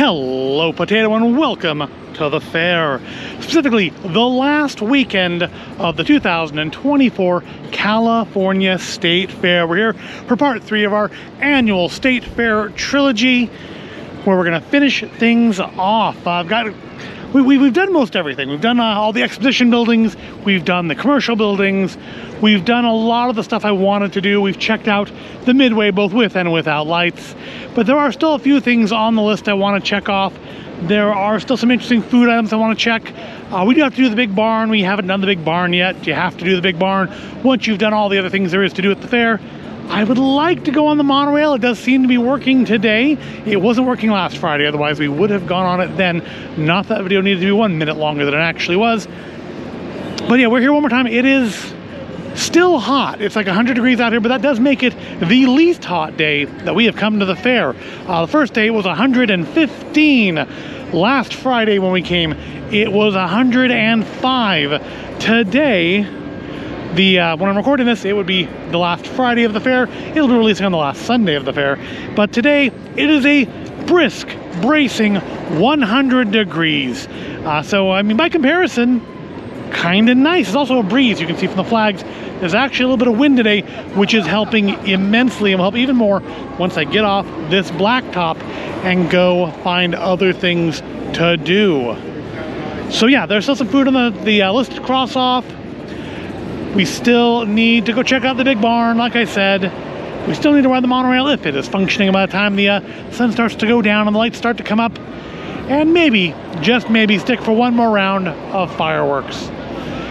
Hello, Potato, and welcome to the fair. Specifically, the last weekend of the 2024 California State Fair. We're here for part 3 of our annual State Fair trilogy, where we're going to finish things off. We've done most everything. We've done all the exposition buildings. We've done the commercial buildings. We've done a lot of the stuff I wanted to do. We've checked out the midway, both with and without lights. But there are still a few things on the list I want to check off. There are still some interesting food items I want to check. We do have to do the big barn. We haven't done the big barn yet. You have to do the big barn once you've done all the other things there is to do at the fair. I would like to go on the monorail. It does seem to be working today. It wasn't working last Friday, otherwise we would have gone on it then. Not that video needed to be 1 minute longer than it actually was. But yeah, we're here one more time. It is still hot. It's like 100 degrees out here, but that does make it the least hot day that we have come to the fair. The first day was 115. Last Friday when we came, it was 105. Today, when I'm recording this, it would be the last Friday of the fair. It'll be releasing on the last Sunday of the fair. But today, it is a brisk, bracing 100 degrees. So, I mean, by comparison, kind of nice. It's also a breeze, you can see from the flags. There's actually a little bit of wind today, which is helping immensely, and will help even more once I get off this blacktop and go find other things to do. So yeah, there's still some food on the list to cross off. We still need to go check out the big barn, like I said. We still need to ride the monorail if it is functioning by the time the sun starts to go down and the lights start to come up. And maybe, just maybe, stick for one more round of fireworks.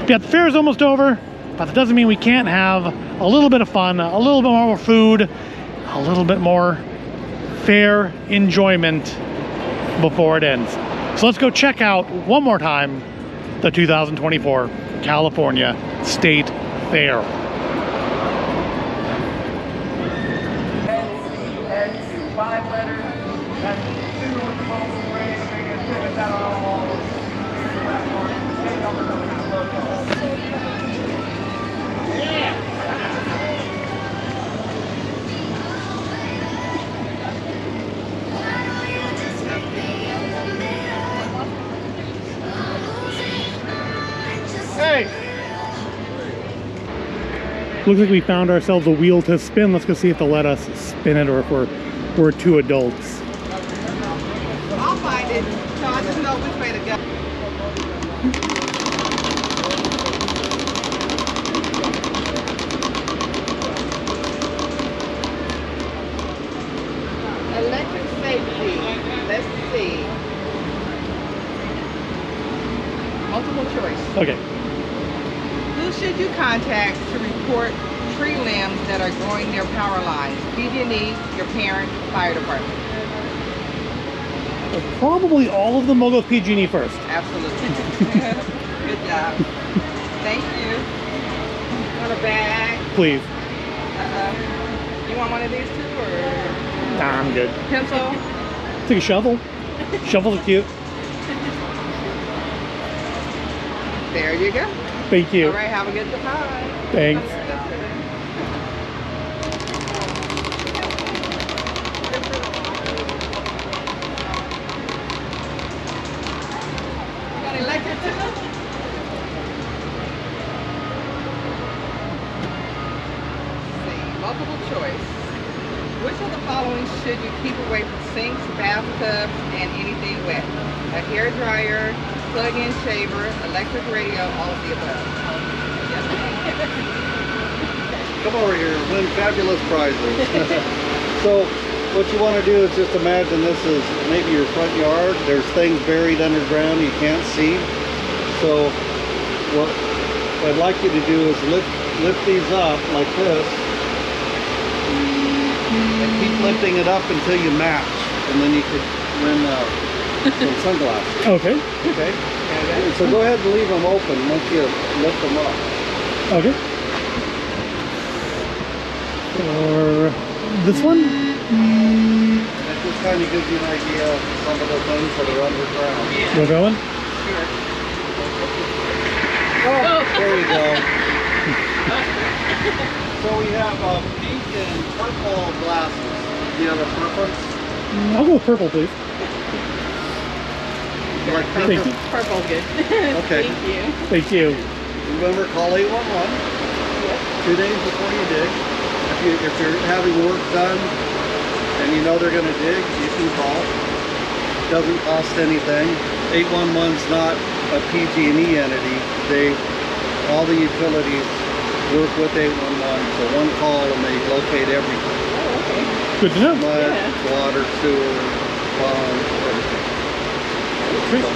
Yeah, the fair is almost over, but that doesn't mean we can't have a little bit of fun, a little bit more food, a little bit more fair enjoyment before it ends. So let's go check out one more time the 2024 California State Fair. Hey! Looks like we found ourselves a wheel to spin. Let's go see if they'll let us spin it or if we're two adults. I'll find it, so I just know which way to go. Electric safety. Let's see. Multiple choice. Okay. Who should you contact to report tree limbs that are growing near power lines? PG&E, your parent, fire department. Probably all of them will go PG&E first. Absolutely. Good job. Thank you. Want a bag? Please. You want one of these too, or? Nah, I'm good. Pencil? Take a shovel. Shovels are cute. There you go. Thank you. All right, have a good time. Thanks. Got electric too? Multiple choice. Which of the following should you keep away from sinks, bathtubs, and anything wet? A hair dryer, plug-in shaver, electric radio, all of the above. Come over here and win fabulous prizes. So what you want to do is just imagine this is maybe your front yard. There's things buried underground you can't see. So what I'd like you to do is lift these up like this. And keep lifting it up until you match, and then you could win some sunglasses. Okay. Okay. So go ahead and leave them open once you lift them up. Okay. Or this one? That just kind of gives you an idea of some of the things that are underground. We're going? Sure. Oh, there you go. So we have pink and purple glasses. Do you have a preference? I'll go with purple, please. you like pink? Thank you. Purple's good. Okay. Thank you. Thank you. Remember, call 811 2 days before you dig. If you're having work done and you know they're going to dig, you can call. Doesn't cost anything. 811's not a PG&E entity. All the utilities work with 811, so one call and they locate everything. Oh, okay. Good to know. Mud, water, sewer, pond, everything.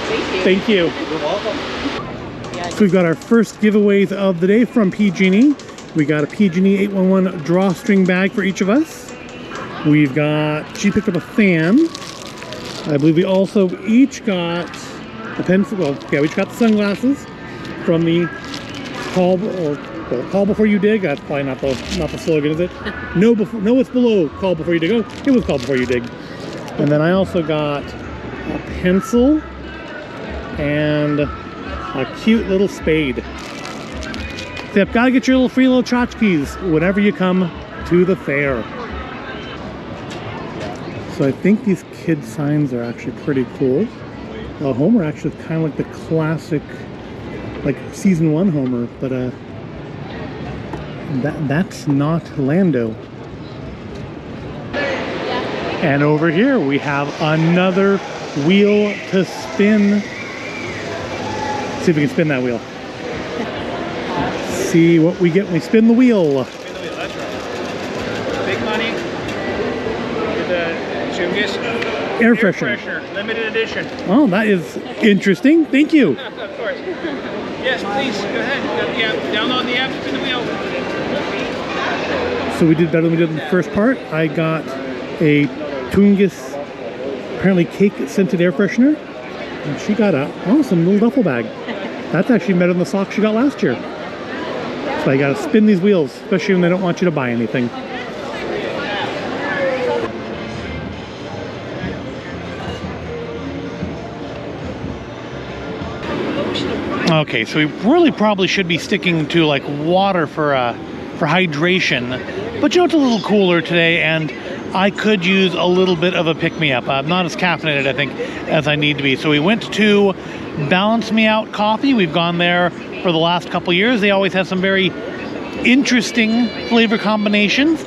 Thank you. Thank you. You're welcome. So we've got our first giveaways of the day from PG&E. We got a PG&E 811 drawstring bag for each of us. We've got, she picked up a fan. I believe we also each got the pencil, well, yeah, we each got the sunglasses from the call before you dig. That's probably not the slogan, is it? No, it's below call before you dig. Oh, it was call before you dig. And then I also got a pencil and a cute little spade. Yep, gotta get your little free little tchotchkes whenever you come to the fair. So I think these kid signs are actually pretty cool. Homer actually is kind of like the classic, like season 1 Homer, but that's not Lando. And over here we have another wheel to spin. See if we can spin that wheel. See what we get when we spin the wheel. Spin the wheel, that's right. Big money with the Chungus Air freshener. limited edition. Oh, that is interesting. Thank you. Of course. Yes, please, go ahead. Download the app, spin the wheel. So we did better than we did in the first part. I got a Tungus, apparently cake scented air freshener. And she got a awesome little duffel bag. That's actually better than the socks she got last year. So I gotta spin these wheels, especially when they don't want you to buy anything. Okay, so we really probably should be sticking to like water for hydration, but you know, it's a little cooler today and I could use a little bit of a pick-me-up. I'm not as caffeinated, I think, as I need to be. So we went to Balance Me Out Coffee. We've gone there for the last couple years. They always have some very interesting flavor combinations.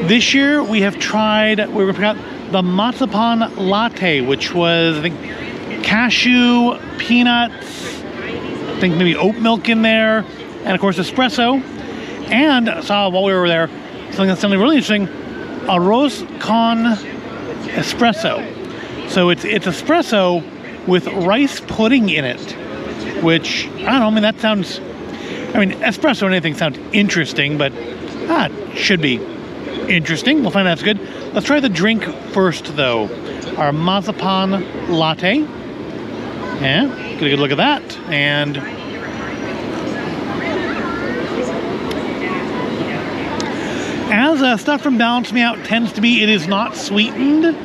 This year we have tried, we got the Marzipan Latte, which was, I think, cashew, peanuts, I think maybe oat milk in there, and of course espresso. And I saw while we were there something that's something really interesting, arroz con espresso. So it's espresso with rice pudding in it, which I don't know, I mean that sounds, I mean espresso and anything sounds interesting, but it should be interesting. We'll find out if it's good. Let's try the drink first though. Our Marzipan Latte. Yeah, get a good look at that. And as stuff from Balance Me Out tends to be, it is not sweetened.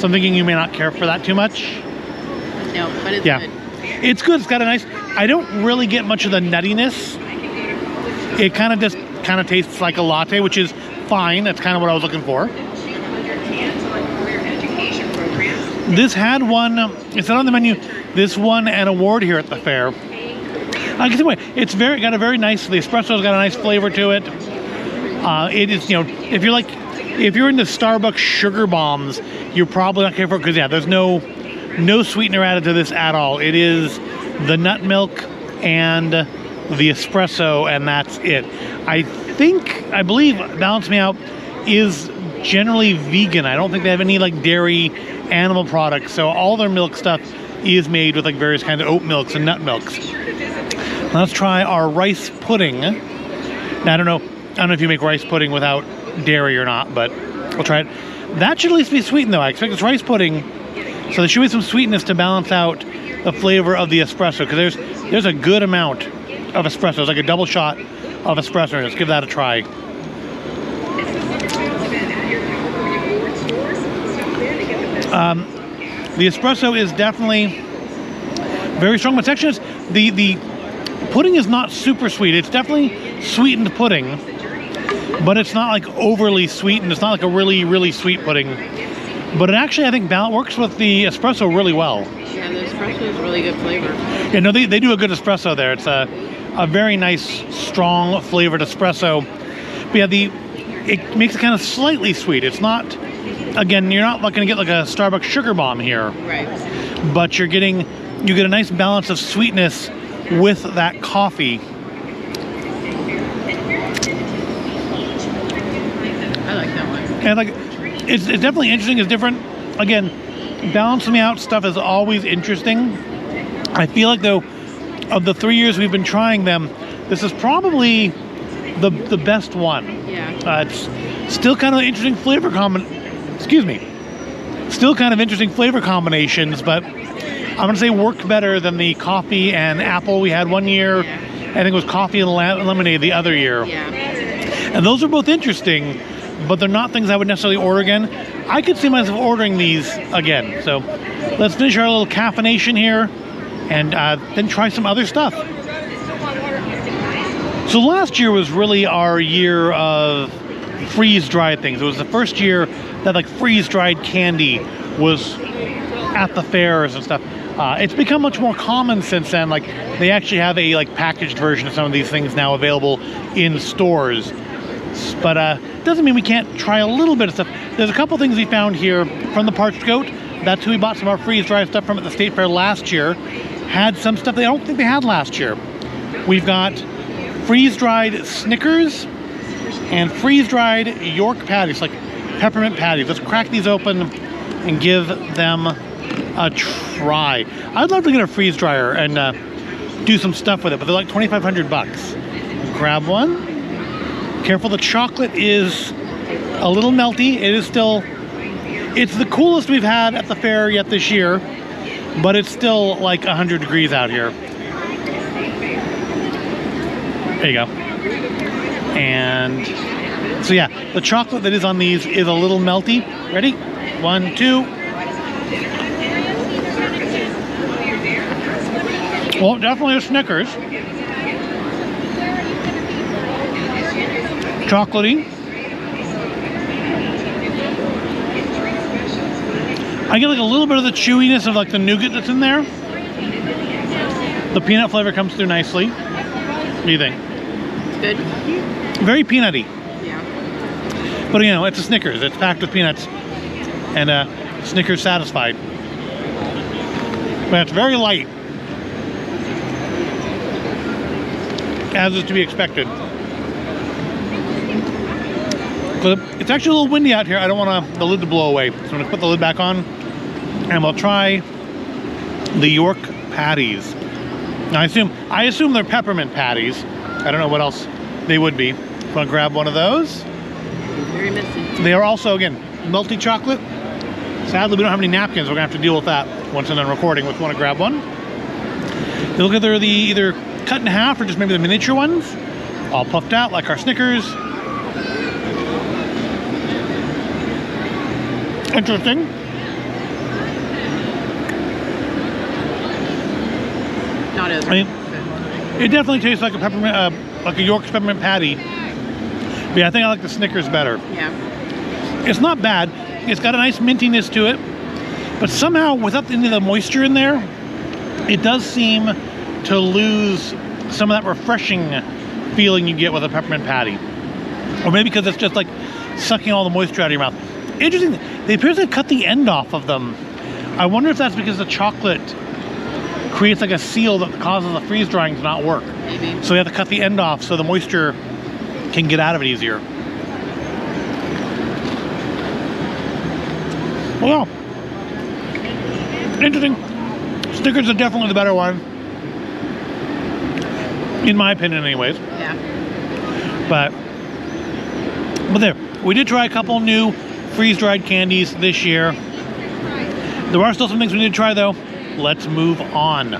So I'm thinking you may not care for that too much. No, but it's Yeah, good. it's good. It's got a nice, I don't really get much of the nuttiness. It kind of just kind of tastes like a latte, which is fine. That's kind of what I was looking for. This had one, it said on the menu, this won an award here at the fair. I guess anyway, it's got a very nice, the espresso's got a nice flavor to it. It is, you know, if you're into Starbucks sugar bombs, you're probably not care for it because yeah, there's no sweetener added to this at all. It is the nut milk and the espresso, and that's it. I believe Balance Me Out is generally vegan. I don't think they have any like dairy animal products, so all their milk stuff is made with like various kinds of oat milks and nut milks. Let's try our rice pudding. Now, I don't know if you make rice pudding without dairy or not, but we'll try it. That should at least be sweetened though. I expect it's rice pudding, so there should be some sweetness to balance out the flavor of the espresso, because there's a good amount of espresso. It's like a double shot of espresso. Let's give that a try. The espresso is definitely very strong, but actually the pudding is not super sweet. It's definitely sweetened pudding, but it's not like overly sweetened. It's not like a really, really sweet pudding. But it actually, I think, works with the espresso really well. Yeah, there's espresso is really good flavor. Yeah, no, they do a good espresso there. It's a very nice, strong flavored espresso. But yeah, it makes it kind of slightly sweet. It's not, again, you're not going to get like a Starbucks sugar bomb here. Right. But you get a nice balance of sweetness with that coffee. I like that one. And like, it's definitely interesting. It's different. Again, balancing out stuff is always interesting. I feel like though, of the 3 years we've been trying them, this is probably the best one. Yeah. It's still kind of interesting flavor Still kind of interesting flavor combinations, but I'm gonna say worked better than the coffee and apple we had one year. Yeah. I think it was coffee and lemonade the other year. Yeah. And those are both interesting, but they're not things I would necessarily order again. I could see myself ordering these again. So let's finish our little caffeination here and then try some other stuff. So last year was really our year of freeze-dried things. It was the first year that like freeze-dried candy was at the fairs and stuff. It's become much more common since then. Like they actually have a like packaged version of some of these things now available in stores. But doesn't mean we can't try a little bit of stuff. There's a couple things we found here from the Parched Goat. That's who we bought some of our freeze-dried stuff from at the State Fair last year. Had some stuff they don't think they had last year. We've got freeze-dried Snickers and freeze-dried York patties, like peppermint patties. Let's crack these open and give them a try. I'd love to get a freeze dryer and do some stuff with it, but they're like 2,500 bucks. Grab one. Careful, the chocolate is a little melty. It's the coolest we've had at the fair yet this year, but it's still like 100 degrees out here. There you go. And so yeah, the chocolate that is on these is a little melty. Ready? 1, 2. Well, definitely a Snickers. Chocolatey. I get like a little bit of the chewiness of like the nougat that's in there. The peanut flavor comes through nicely. What do you think? Good. Very peanutty. Yeah. But you know, it's a Snickers. It's packed with peanuts. And Snickers satisfied. But it's very light. As is to be expected. So it's actually a little windy out here. I don't want the lid to blow away. So I'm going to put the lid back on. And we'll try the York patties. Now I assume they're peppermint patties. I don't know what else they would be. Want to grab one of those? Very messy. They are also, again, melty chocolate. Sadly, we don't have any napkins. We're going to have to deal with that once I'm done recording. Let's want to grab one. They look like they're either cut in half or just maybe the miniature ones. All puffed out like our Snickers. Interesting. Not as I mean, it definitely tastes like a peppermint, like a York's peppermint patty. But yeah, I think I like the Snickers better. Yeah. It's not bad. It's got a nice mintiness to it, but somehow without any of the moisture in there, it does seem to lose some of that refreshing feeling you get with a peppermint patty. Or maybe because it's just like sucking all the moisture out of your mouth. Interesting, they appear to cut the end off of them. I wonder if that's because the chocolate creates like a seal that causes the freeze drying to not work. Maybe. So you have to cut the end off so the moisture can get out of it easier. Well, interesting. Snickers are definitely the better one. In my opinion anyways. Yeah. But there, we did try a couple new freeze-dried candies this year. There are still some things we need to try though. Let's move on.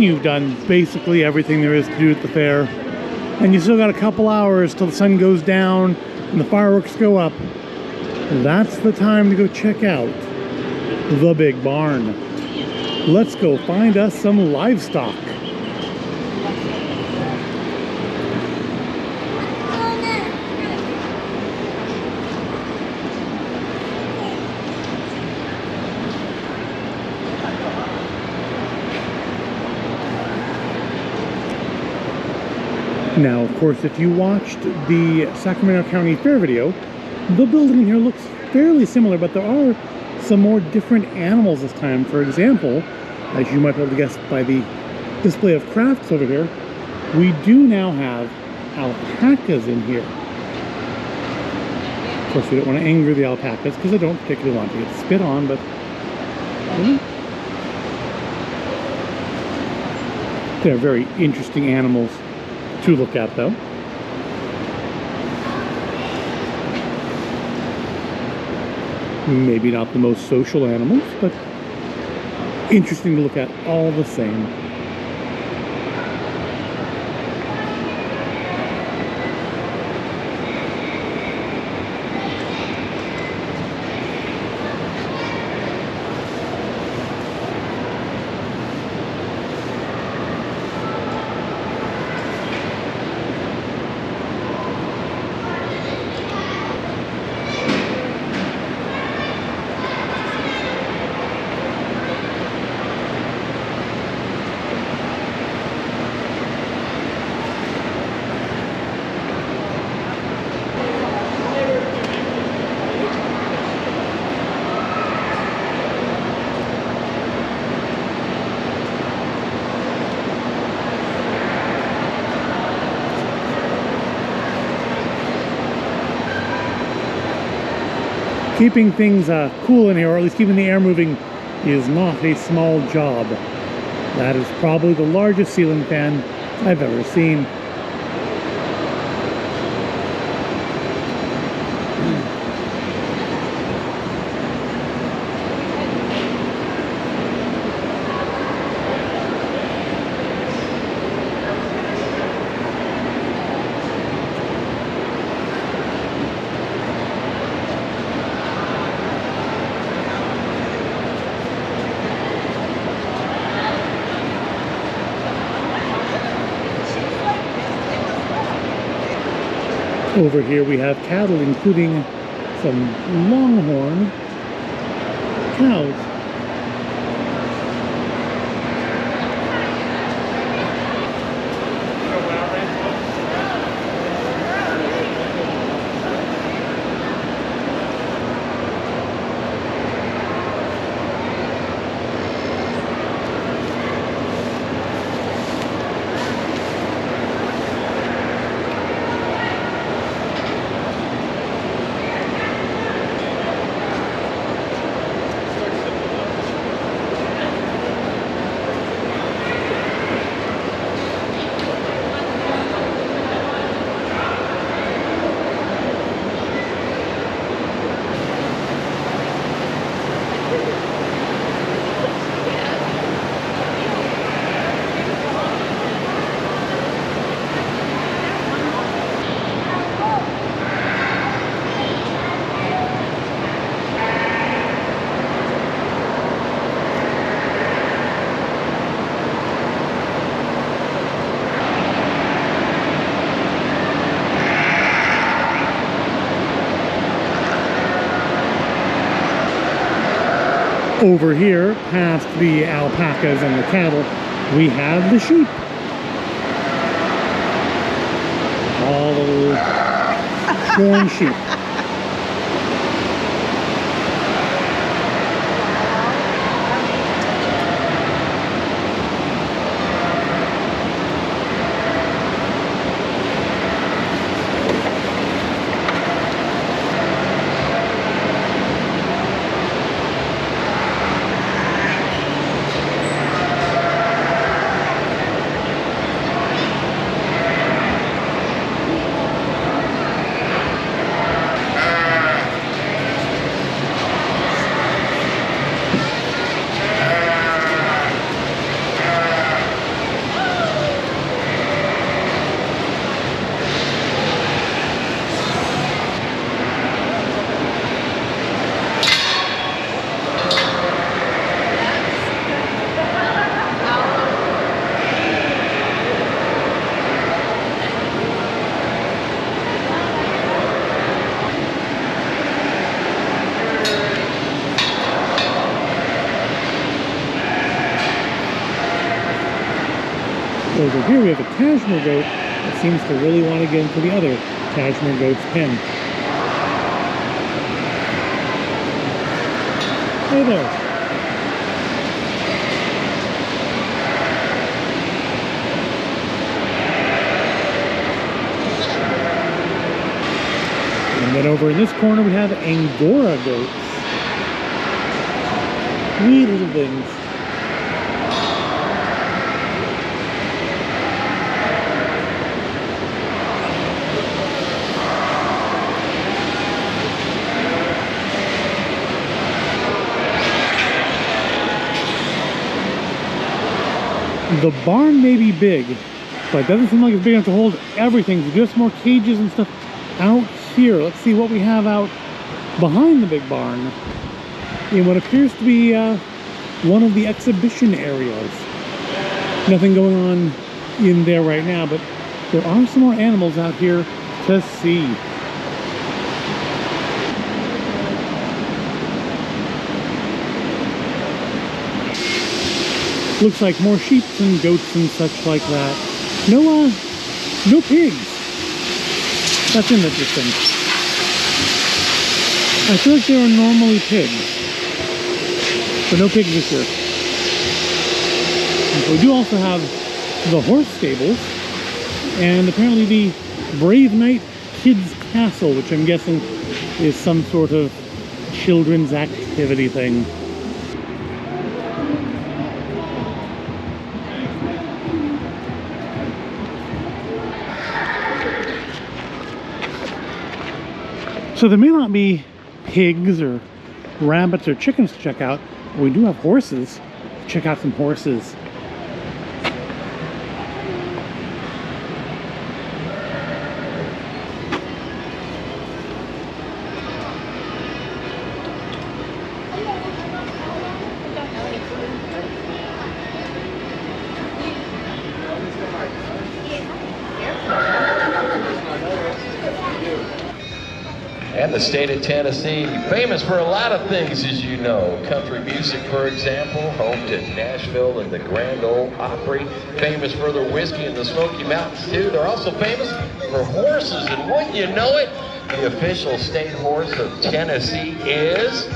you've done basically everything there is to do at the fair. And you still got a couple hours till the sun goes down and the fireworks go up. That's the time to go check out the big barn. Let's go find us some livestock. Now, of course, if you watched the Sacramento County Fair video, the building here looks fairly similar, but there are some more different animals this time. For example, as you might be able to guess by the display of crafts over here, we do now have alpacas in here. Of course, we don't want to anger the alpacas because they don't particularly want to get spit on, but they're very interesting animals to look at, though. Maybe not the most social animals, but interesting to look at all the same. Keeping things cool in here, or at least keeping the air moving, is not a small job. That is probably the largest ceiling fan I've ever seen. Over here we have cattle, including some longhorn cows. Over here, past the alpacas and the cattle, we have the sheep. All the little shorn sheep. Over here we have a cashmere goat that seems to really want to get into the other cashmere goat's pen. Hey there. And then over in this corner we have Angora goats. Sweet little things. The barn may be big, but it doesn't seem like it's big enough to hold everything. There's just more cages and stuff out here. Let's see what we have out behind the big barn in what appears to be one of the exhibition areas. Nothing going on in there right now, but there are some more animals out here to see. Looks like more sheep and goats and such like that. No pigs. That's interesting. I feel like there are normally pigs, but no pigs this year. And so we do also have the horse stables, and apparently the Brave Knight Kids Castle, which I'm guessing is some sort of children's activity thing. So there may not be pigs or rabbits or chickens to check out, but we do have horses. Check out some horses. And the state of Tennessee, famous for a lot of things, as you know. Country music, for example, home to Nashville and the Grand Ole Opry. Famous for their whiskey in the Smoky Mountains, too. They're also famous for horses, and wouldn't you know it, the official state horse of Tennessee is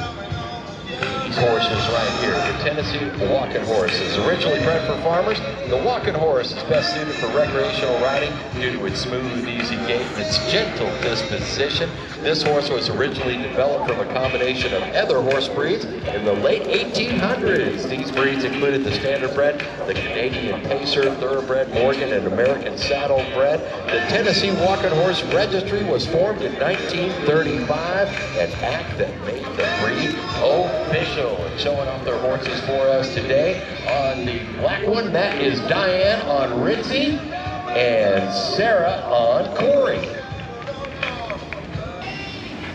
these horses right here, the Tennessee walking horses. Originally bred for farmers, the walking horse is best suited for recreational riding due to its smooth, easy gait and its gentle disposition. This horse was originally developed from a combination of other horse breeds in the late 1800s. These breeds included the standardbred, the Canadian Pacer, thoroughbred, Morgan, and American saddlebred. The Tennessee Walking Horse Registry was formed in 1935, an act that made the breed official. And showing off their horses for us today on the black one, that is Diane on Ritzy and Sarah on Corey.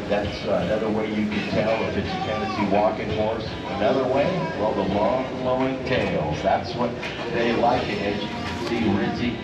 That's another way you can tell if it's a Tennessee walking horse. Another way, well, the long flowing tails. That's what they like, and as you can see, Ritzy.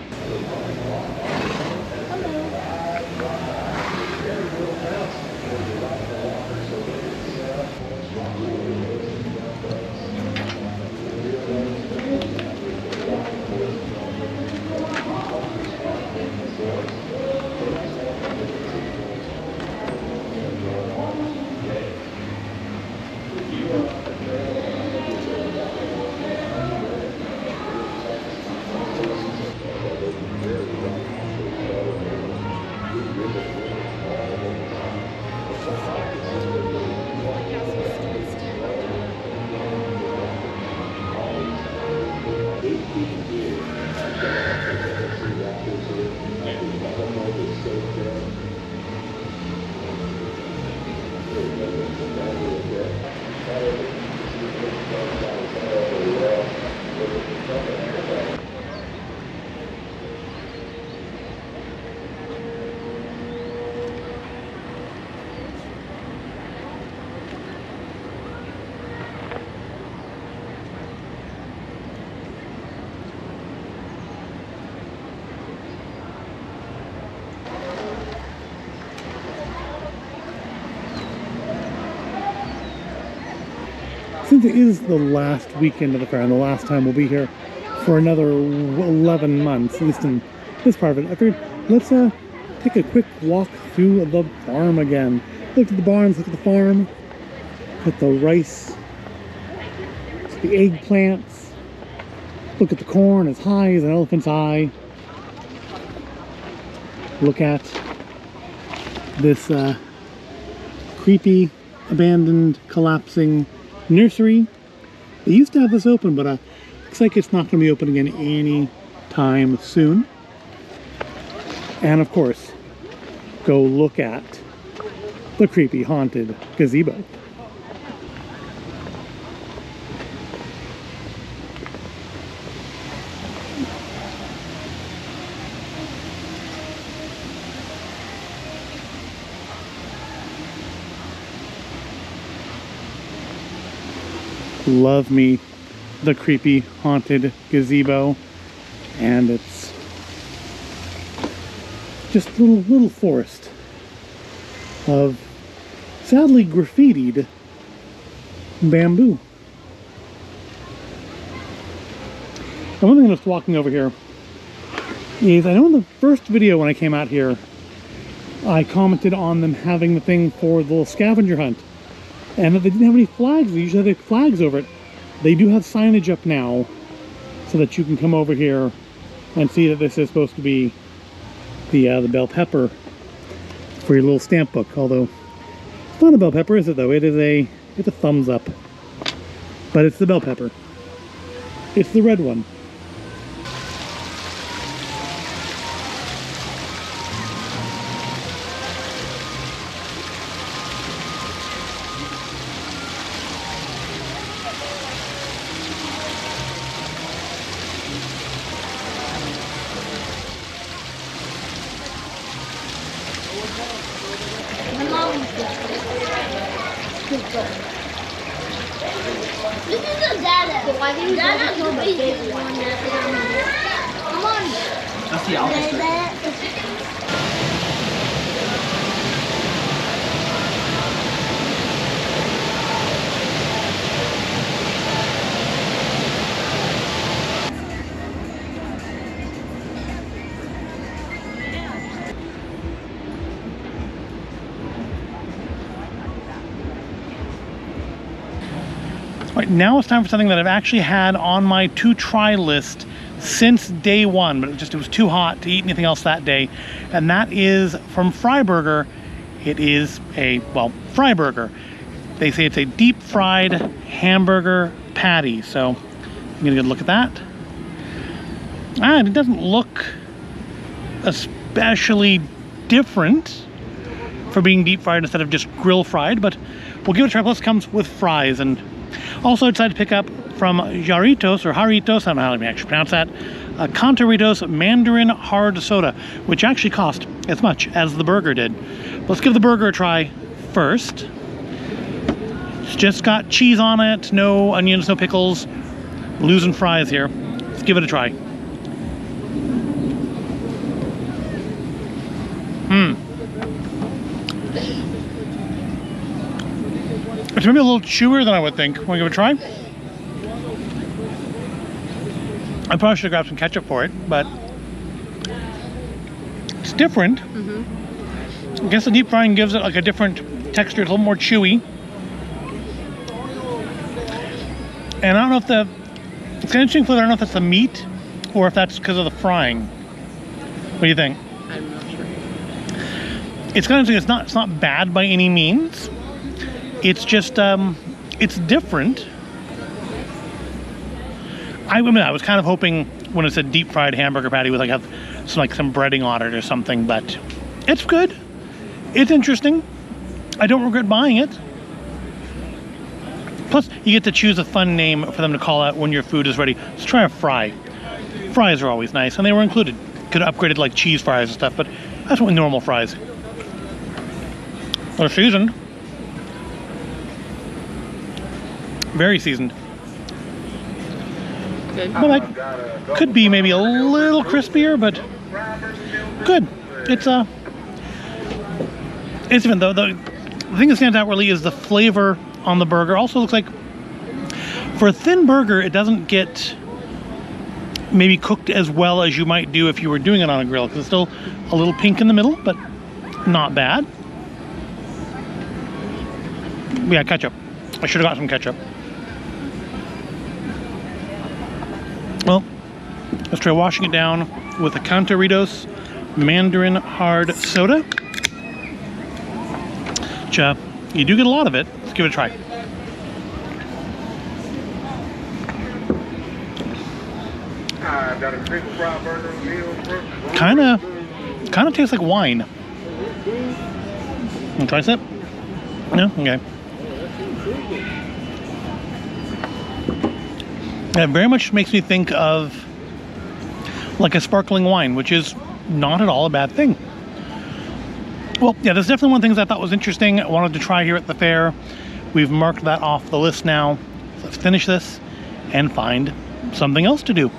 Since it is the last weekend of the fair and the last time we'll be here for another 11 months, at least in this part of it. I figured, let's take a quick walk through the farm again. Look at the barns, look at the farm, look at the rice, the eggplants, look at the corn as high as an elephant's eye. Look at this creepy, abandoned, collapsing nursery. They used to have this open, but looks like it's not going to be open again any time soon. And of course, go look at the creepy haunted gazebo. Love me the creepy haunted gazebo, and it's just a little forest of sadly graffitied bamboo. And one thing I'm just walking over here is, I know in the first video when I came out here, I commented on them having the thing for the little scavenger hunt, and that they didn't have any flags. They usually have flags over it. They do have signage up now so that you can come over here and see that this is supposed to be the bell pepper for your little stamp book. Although it's not a bell pepper, is it though? It's a thumbs up, but it's the bell pepper. It's the red one. This is the data. Data's the big one. Come on. That's the opposite. Right, now it's time for something that I've actually had on my to try list since day one, but it was too hot to eat anything else that day, and that is from Fryburger. It is a, well, Fryburger. They say it's a deep fried hamburger patty, so I'm gonna get a look at that. It doesn't look especially different for being deep fried instead of just grill fried, but we'll give it a try. Plus it comes with fries. And also I decided to pick up from Jarritos, or Jarritos, I don't know how to actually pronounce that, Cantoritos Mandarin Hard Soda, which actually cost as much as the burger did. Let's give the burger a try first. It's just got cheese on it, no onions, no pickles, losing fries here. Let's give it a try. It's maybe a little chewier than I would think. Want to give it a try? I probably should have grabbed some ketchup for it, but it's different. I guess the deep frying gives it like a different texture. It's a little more chewy. And I don't know if it's an interesting flavor. I don't know if that's the meat or if that's because of the frying. What do you think? I'm not sure. It's kind of interesting. It's not bad by any means. It's just, it's different. I mean, I was kind of hoping when it said deep fried hamburger patty would like have some breading on it or something, but it's good. It's interesting. I don't regret buying it. Plus, you get to choose a fun name for them to call out when your food is ready. Let's try a fry. Fries are always nice, and they were included. Could have upgraded like cheese fries and stuff, but that's what normal fries. They're seasoned. Very seasoned. Good. But like, could be maybe a little crispier, but good. It's even though the thing that stands out really is the flavor on the burger. Also looks like for a thin burger, it doesn't get maybe cooked as well as you might do if you were doing it on a grill, because it's still a little pink in the middle, but not bad. Yeah, ketchup. I should have got some ketchup. Well, let's try washing it down with a Cantaritos Mandarin Hard Soda. Which, you do get a lot of it. Let's give it a try. Kind of tastes like wine. Want to try sip? No? Okay. It very much makes me think of like a sparkling wine, which is not at all a bad thing. Well, yeah, there's definitely one of the things I thought was interesting. I wanted to try here at the fair. We've marked that off the list now. So let's finish this and find something else to do.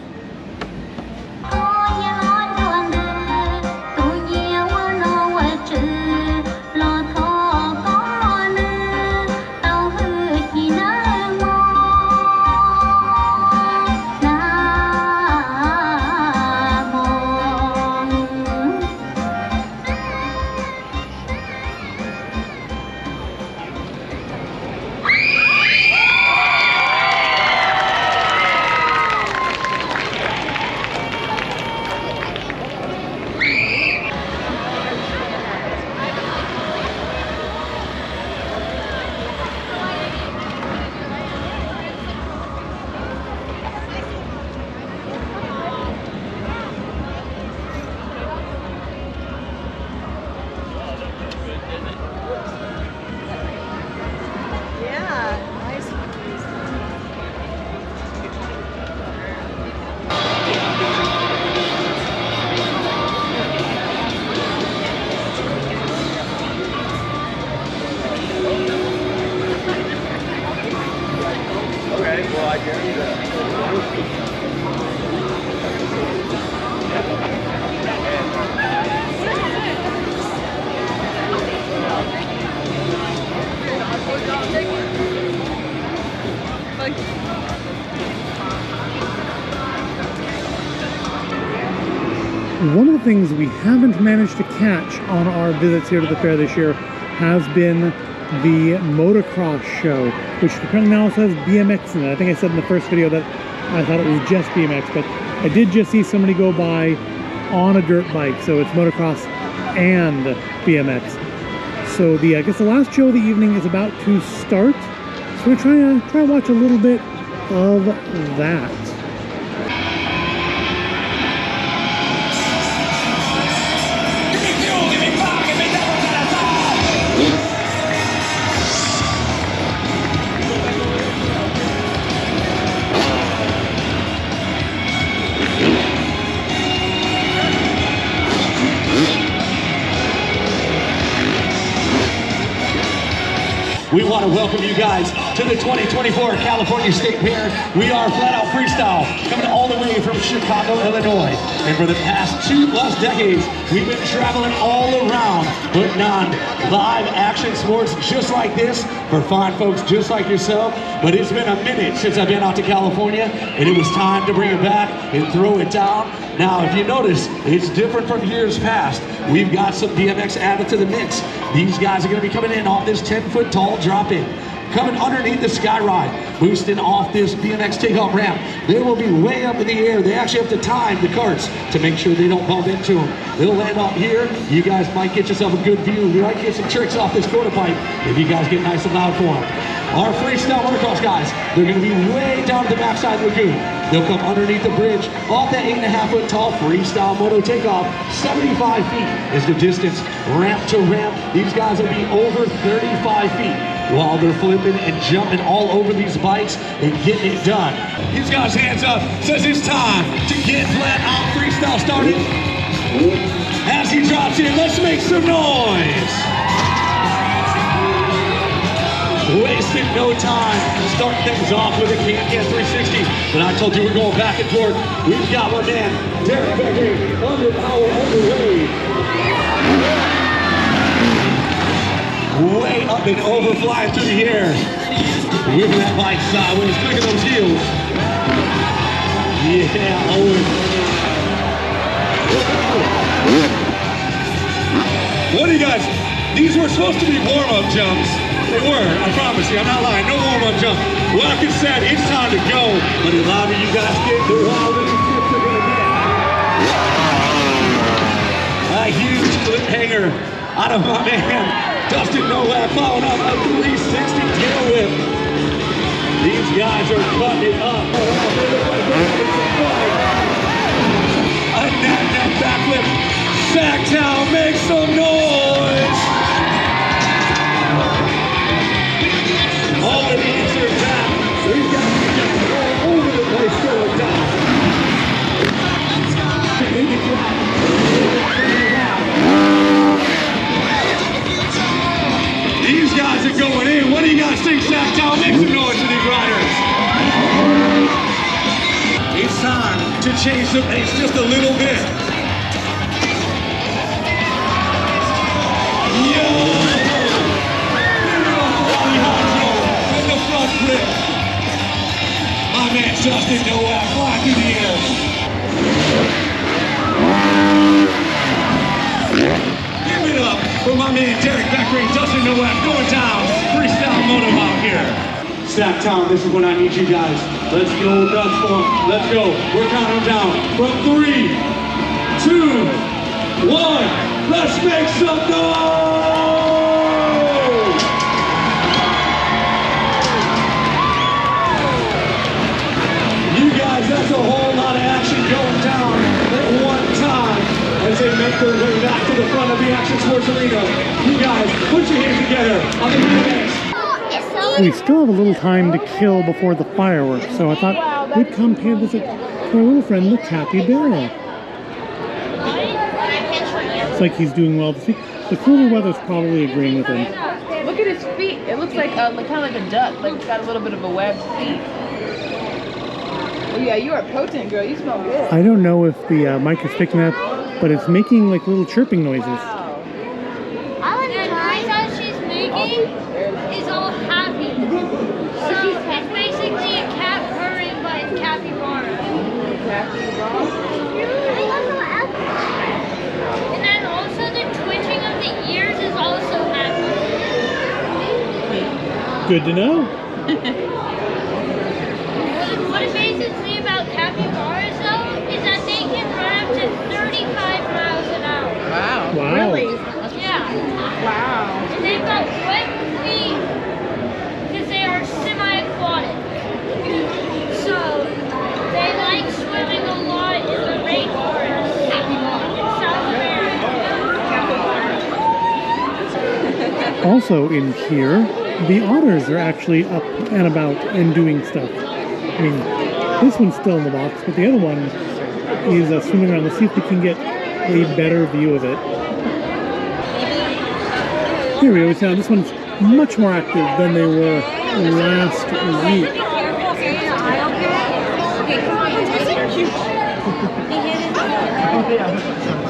One of the things we haven't managed to catch on our visits here to the fair this year has been the motocross show, which apparently now says BMX in it. I think I said in the first video that I thought it was just BMX, but I did just see somebody go by on a dirt bike, so it's motocross and BMX. So I guess the last show of the evening is about to start, so we're trying to watch a little bit of that. We want to welcome you guys to the 2024 California State Fair. We are Flat Out Freestyle, coming all the way from Chicago, Illinois. And for the past 2+ decades, we've been traveling all around, putting on live action sports just like this for fine folks just like yourself. But it's been a minute since I've been out to California, and it was time to bring it back and throw it down. Now, if you notice, it's different from years past. We've got some BMX added to the mix. These guys are going to be coming in off this 10-foot tall drop-in, coming underneath the sky ride, boosting off this BMX takeoff ramp. They will be way up in the air. They actually have to time the carts to make sure they don't bump into them. They'll land up here. You guys might get yourself a good view. We might get some tricks off this quarter pipe if you guys get nice and loud for them. Our freestyle motocross guys, they're going to be way down the backside lagoon. They'll come underneath the bridge, off that 8.5-foot tall freestyle moto takeoff. 75 feet is the distance, ramp to ramp. These guys will be over 35 feet while they're flipping and jumping all over these bikes and getting it done. These guys, hands up, says it's time to get Flat Out Freestyle started. As he drops in, let's make some noise. Wasting no time. Start things off with a Can 360. But I told you we're going back and forth. We've got one man, Derek Becker, under power, underway. Way up and over, flying through the air. Whipping that bike sideways, clicking those heels. Yeah, always. What do you guys? These were supposed to be warm-up jumps. They were, I promise you, I'm not lying. No warm-up jump. Like I said, it's time to go. But the louder you guys get, the wilder the skips are gonna get. A huge cliffhanger out of my man, Dustin Nowak, following up a 360 tail whip. These guys are cutting it up. A net backflip. Sacktown, make some noise. All the knees are down. These guys are just all over the place going down. These guys are going in. What do you guys think, Sacktown? Make some noise for these riders. It's time to change the pace just a little bit. Yo! And the front flip. My man Justin Nowak flying through the air. Give it up for my man Derek Beckering, Justin Nowak going down. Freestyle moto out here. Sacktown, this is when I need you guys. Let's go, nuts for them. Let's go. We're counting down from 3, 2, 1. Let's make some noise! You guys, that's a whole lot of action going down at one time as they make their way back to the front of the Action Sports Arena. You guys, put your hands together on the next. We still have a little time to kill before the fireworks, so I thought we'd come pay a visit to our little friend, the Capybara. It's like he's doing well this week. The cooler weather's probably agreeing with him. Look at his feet. It looks like kind of like a duck. Like it's got a little bit of a webbed feet. Oh yeah, you are potent, girl. You smell good. I don't know if the mic is picking up, but it's making like little chirping noises. All the noise that she's making is all happy. So it's basically a cat purring by capybara. And then also the twitching of the ears is also happy. Good to know. What amazes me about capybaras though is that they can run up to 35 miles an hour. Wow. Wow. Really? Yeah. Wow. And they've got webbed feet because they are semi-aquatic. So they like swimming a lot in the rainforest in South America. Also in here, the otters are actually up and about and doing stuff. I mean, this one's still in the box, but the other one is swimming around. Let's see if we can get a better view of it. Here we go. So this one's much more active than they were last week.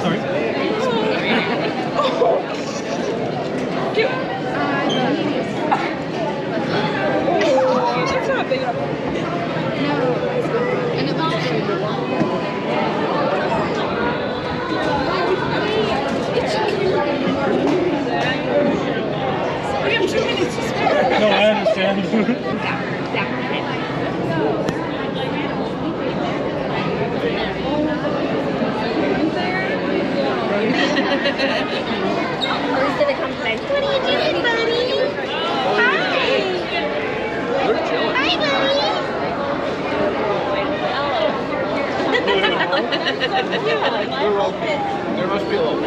Sorry. No, I understand. Who's gonna come tonight? What are you doing, buddy? Hi. Hi, buddy. There must be a little.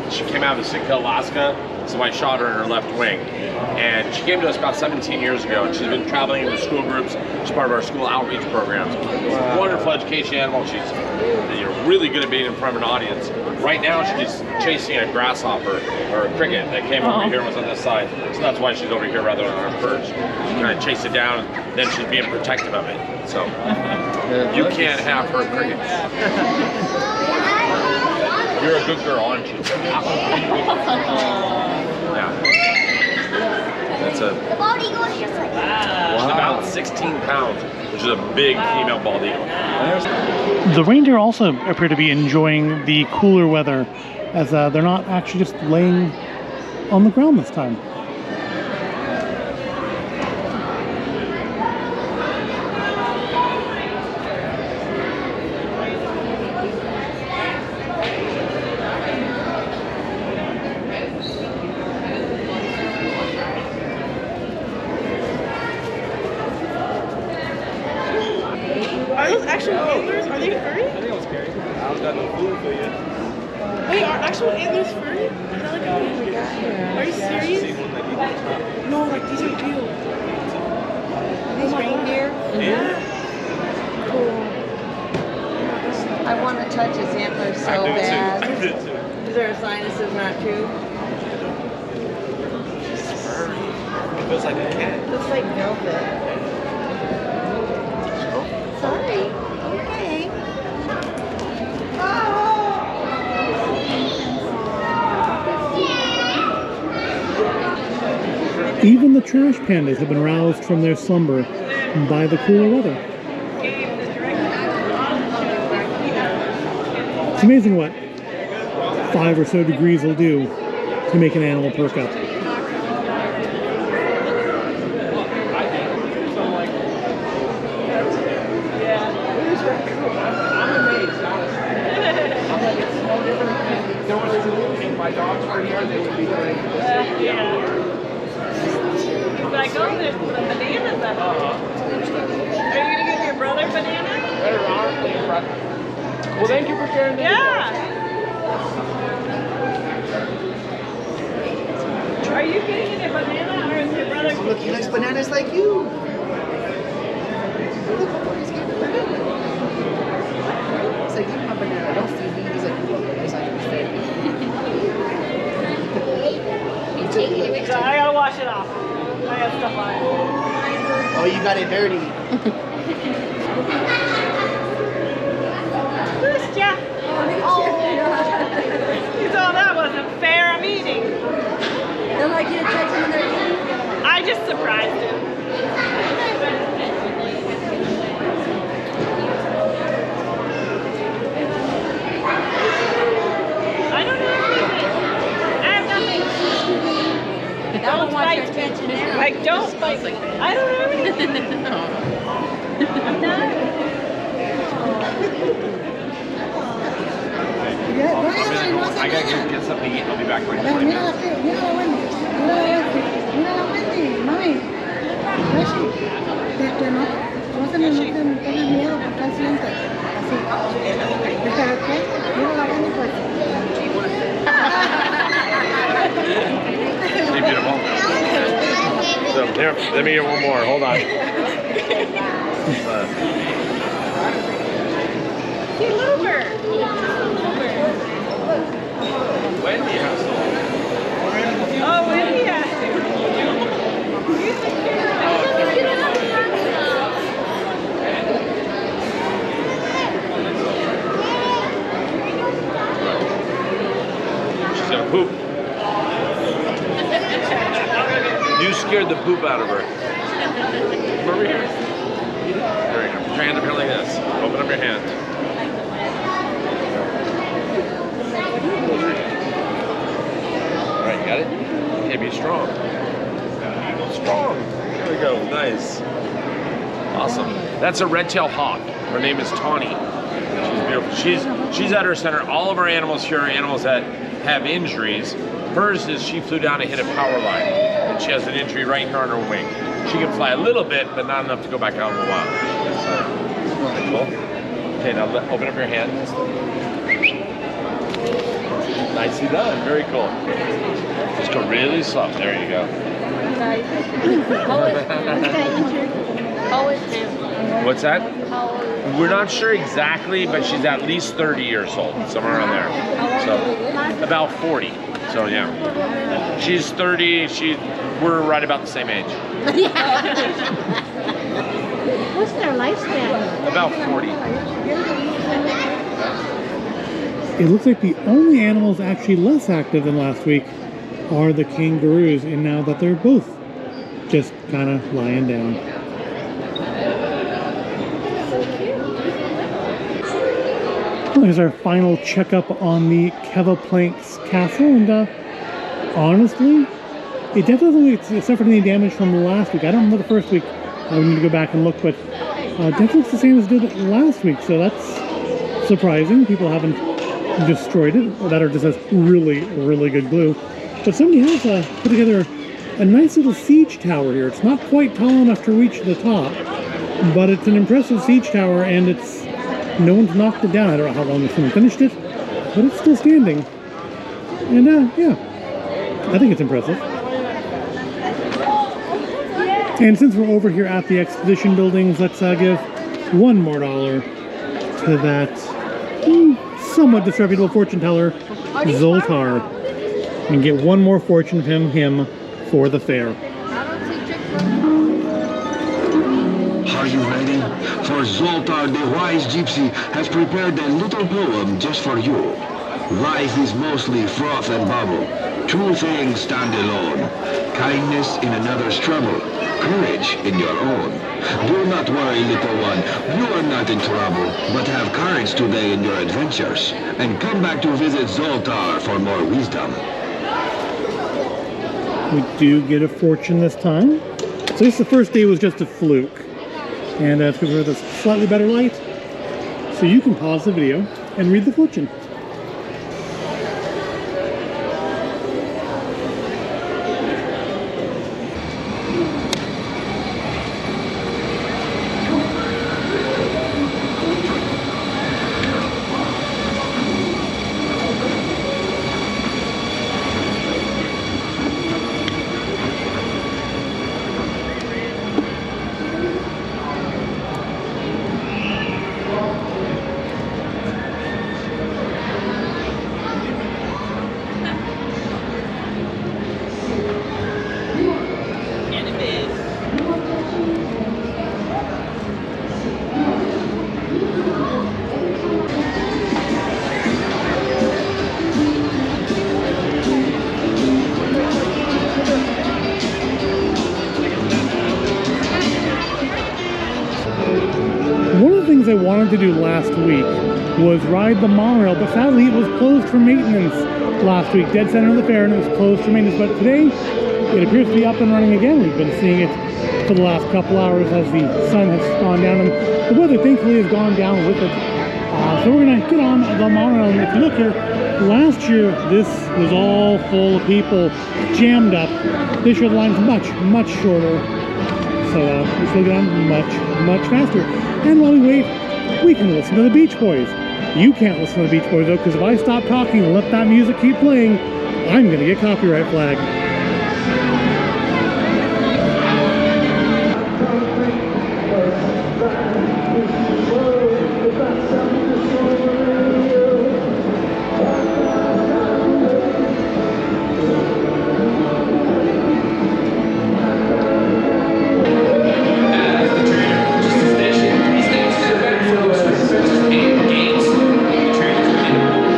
She came out of Sitka, Alaska, so I shot her in her left wing. And she came to us about 17 years ago, and she's been traveling with school groups. She's part of our school outreach programs. She's a wonderful education animal. She's really good at being in front of an audience. Right now, she's chasing a grasshopper or a cricket that came over here and was on this side. So that's why she's over here rather than on her perch. She kind of chased it down, and then she's being protective of it. So you can't have her crickets. You're a good girl, aren't you? Yeah. That's a The bald eagle is just like that. about 16 pounds, which is a big female bald eagle. The reindeer also appear to be enjoying the cooler weather, as they're not actually just laying on the ground this time. Are those actual antlers? Are they furry? I think it was scary. I was got no food for you. Wait, are actual antlers furry? Is that like a... Are you serious? No, like these are real. Are these reindeer? Yeah. I want to touch his antlers so I bad. do too. Is there a sign that says not to? It feels like a cat. Looks like velvet. Sorry. Okay. Even the trash pandas have been roused from their slumber by the cooler weather. It's amazing what 5 or so degrees will do to make an animal perk up. My dogs were here, they would be doing Like, oh, there's some bananas up there. Are you gonna give your brother bananas? Well, thank you for sharing that. Yeah. Are you getting a banana or is your brother? Look, he likes bananas like you. It's like, give him a banana. Don't feed me. He's like, look, it's like, So I gotta wash it off. I got stuff on it. oh, you got it dirty. Who's Jeff? You thought that wasn't fair. I'm eating. They'll like you to touch them when they're eating. I just surprised him. I don't know anything. I have nothing. That will want your attention there. I don't bite. I don't know anything. I'm not. I gotta get something to eat. I'll be back right now. Mira la Wendy, mira la Wendy, mami. Rashi, no tengas miedo porque al siente. Así. Mira la Wendy pues. Hey, beautiful. So, here, let me get one more. Hold on. See, little bird. Wendy has to. Oh, Wendy has to. He's a She's gonna poop. You scared the poop out of her. Come over here. There you go. Put your hand up here like this. Open up your hand. All right, you got it? Okay, be strong. Strong. There we go. Nice. Awesome. That's a red-tailed hawk. Her name is Tawny. She's beautiful. She's at her center. All of our animals here are animals that have injuries. Hers is she flew down and hit a power line, and she has an injury right here on her wing. She can fly a little bit, but not enough to go back out in the wild. So, cool. Okay, now open up your hand. Nicely done. Very cool. Just go really slow. There you go. How is him? What's that? How old? We're not sure exactly, but she's at least 30 years old, somewhere around there. So about 40. So yeah, she's 30. We're right about the same age. What's their lifespan? About 40. It looks like the only animals actually less active than last week are the kangaroos, and now that they're both just kind of lying down. Well, here's our final checkup on the Capybara's castle, and honestly, it definitely suffered any damage from last week. I don't remember the first week. I would need to go back and look, but definitely looks the same as it did last week, so that's surprising. People haven't destroyed it, or that or just has really, really good glue. But somebody has put together a nice little siege tower here. It's not quite tall enough to reach the top, but it's an impressive siege tower, and no one's knocked it down. I don't know how long someone finished it, but it's still standing. And yeah, I think it's impressive. And since we're over here at the exposition buildings, let's give $1 more to that somewhat disreputable fortune teller, Zoltar, and get 1 more fortune from him for the fair. Are you ready? For Zoltar, the wise gypsy, has prepared a little poem just for you. Life is mostly froth and bubble. True things stand alone. Kindness in another's trouble. Courage in your own. Do not worry, little one. You are not in trouble, but have courage today in your adventures. And come back to visit Zoltar for more wisdom. We do get a fortune this time. So this the first day was just a fluke. And it's because we're with a slightly better light. So you can pause the video and read the fortune. I wanted to do last week was ride the monorail, but sadly it was closed for maintenance last week. Dead center of the fair, and it was closed for maintenance. But today it appears to be up and running again. We've been seeing it for the last couple hours as the sun has gone down, and the weather thankfully has gone down with it. So we're gonna get on the monorail, and if you look here, last year this was all full of people, jammed up. This year the line's much shorter. So we still get on much faster. And while we wait, we can listen to the Beach Boys. You can't listen to the Beach Boys though, because if I stop talking and let that music keep playing, I'm gonna get copyright flagged.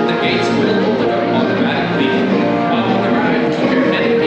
The gates will open up automatically on the ride. Keep your head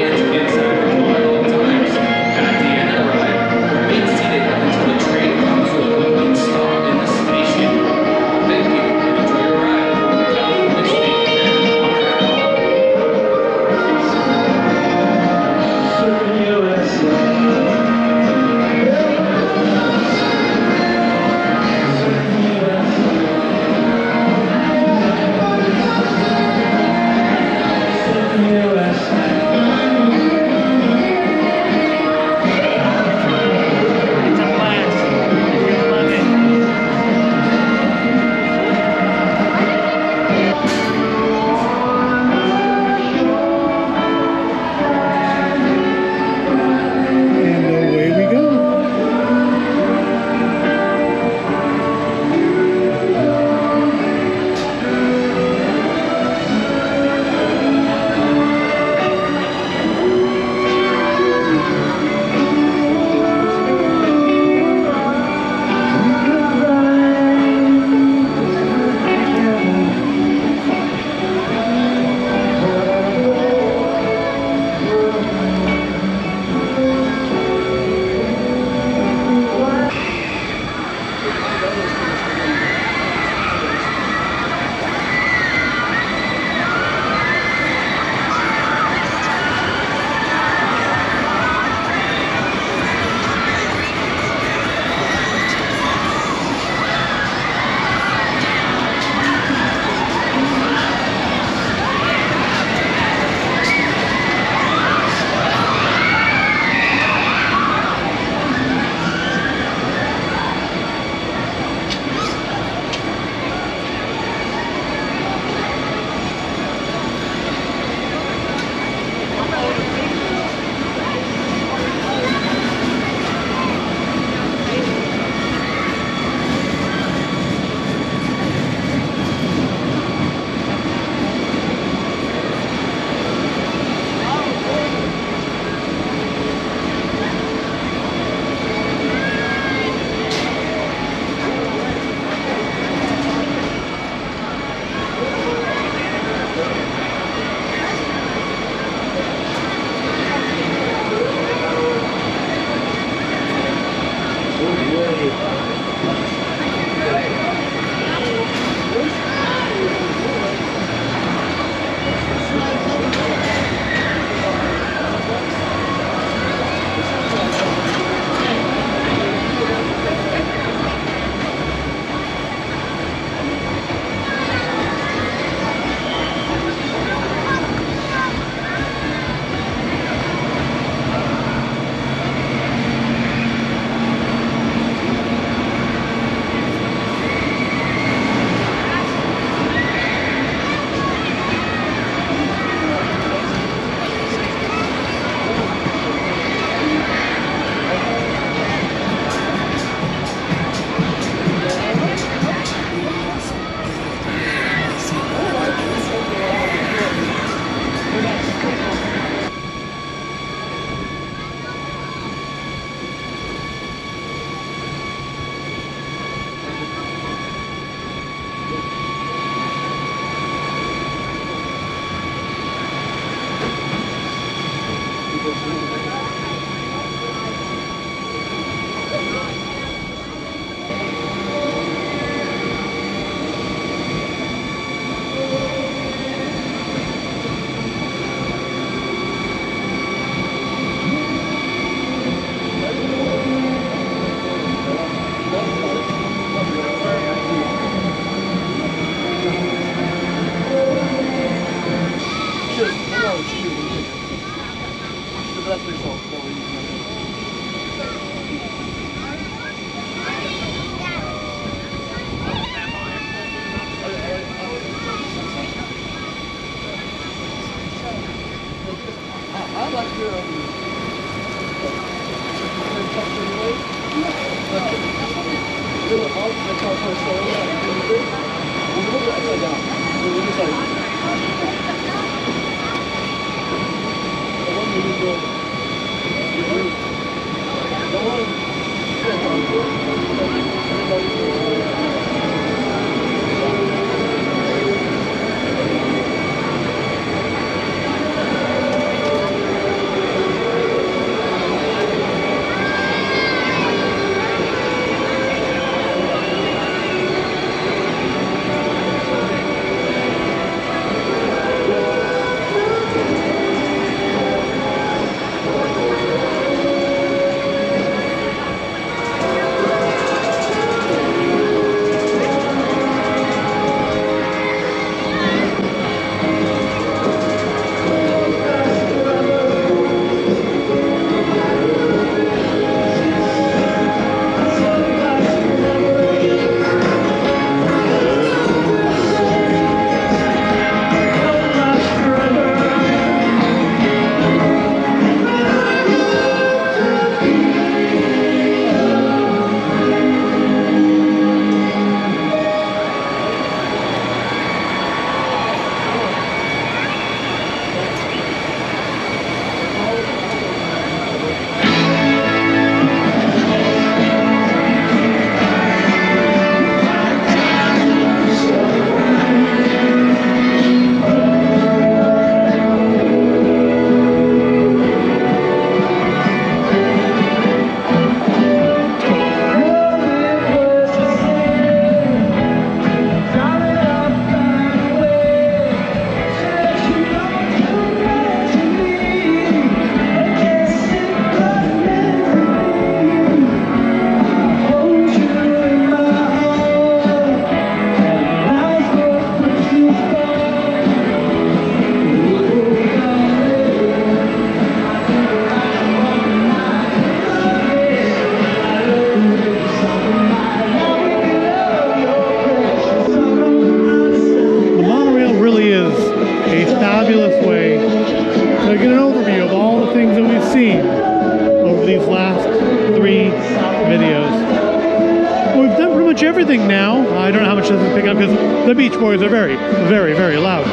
everything now. I don't know how much this is picking up because the Beach Boys are very, very, very loud.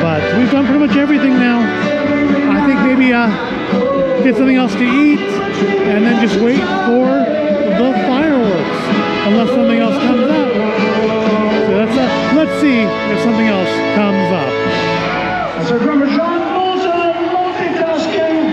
But we've done pretty much everything now. I think maybe get something else to eat and then just wait for the fireworks unless something else comes up. So that's let's see if something else comes up. So from Jean multitasking.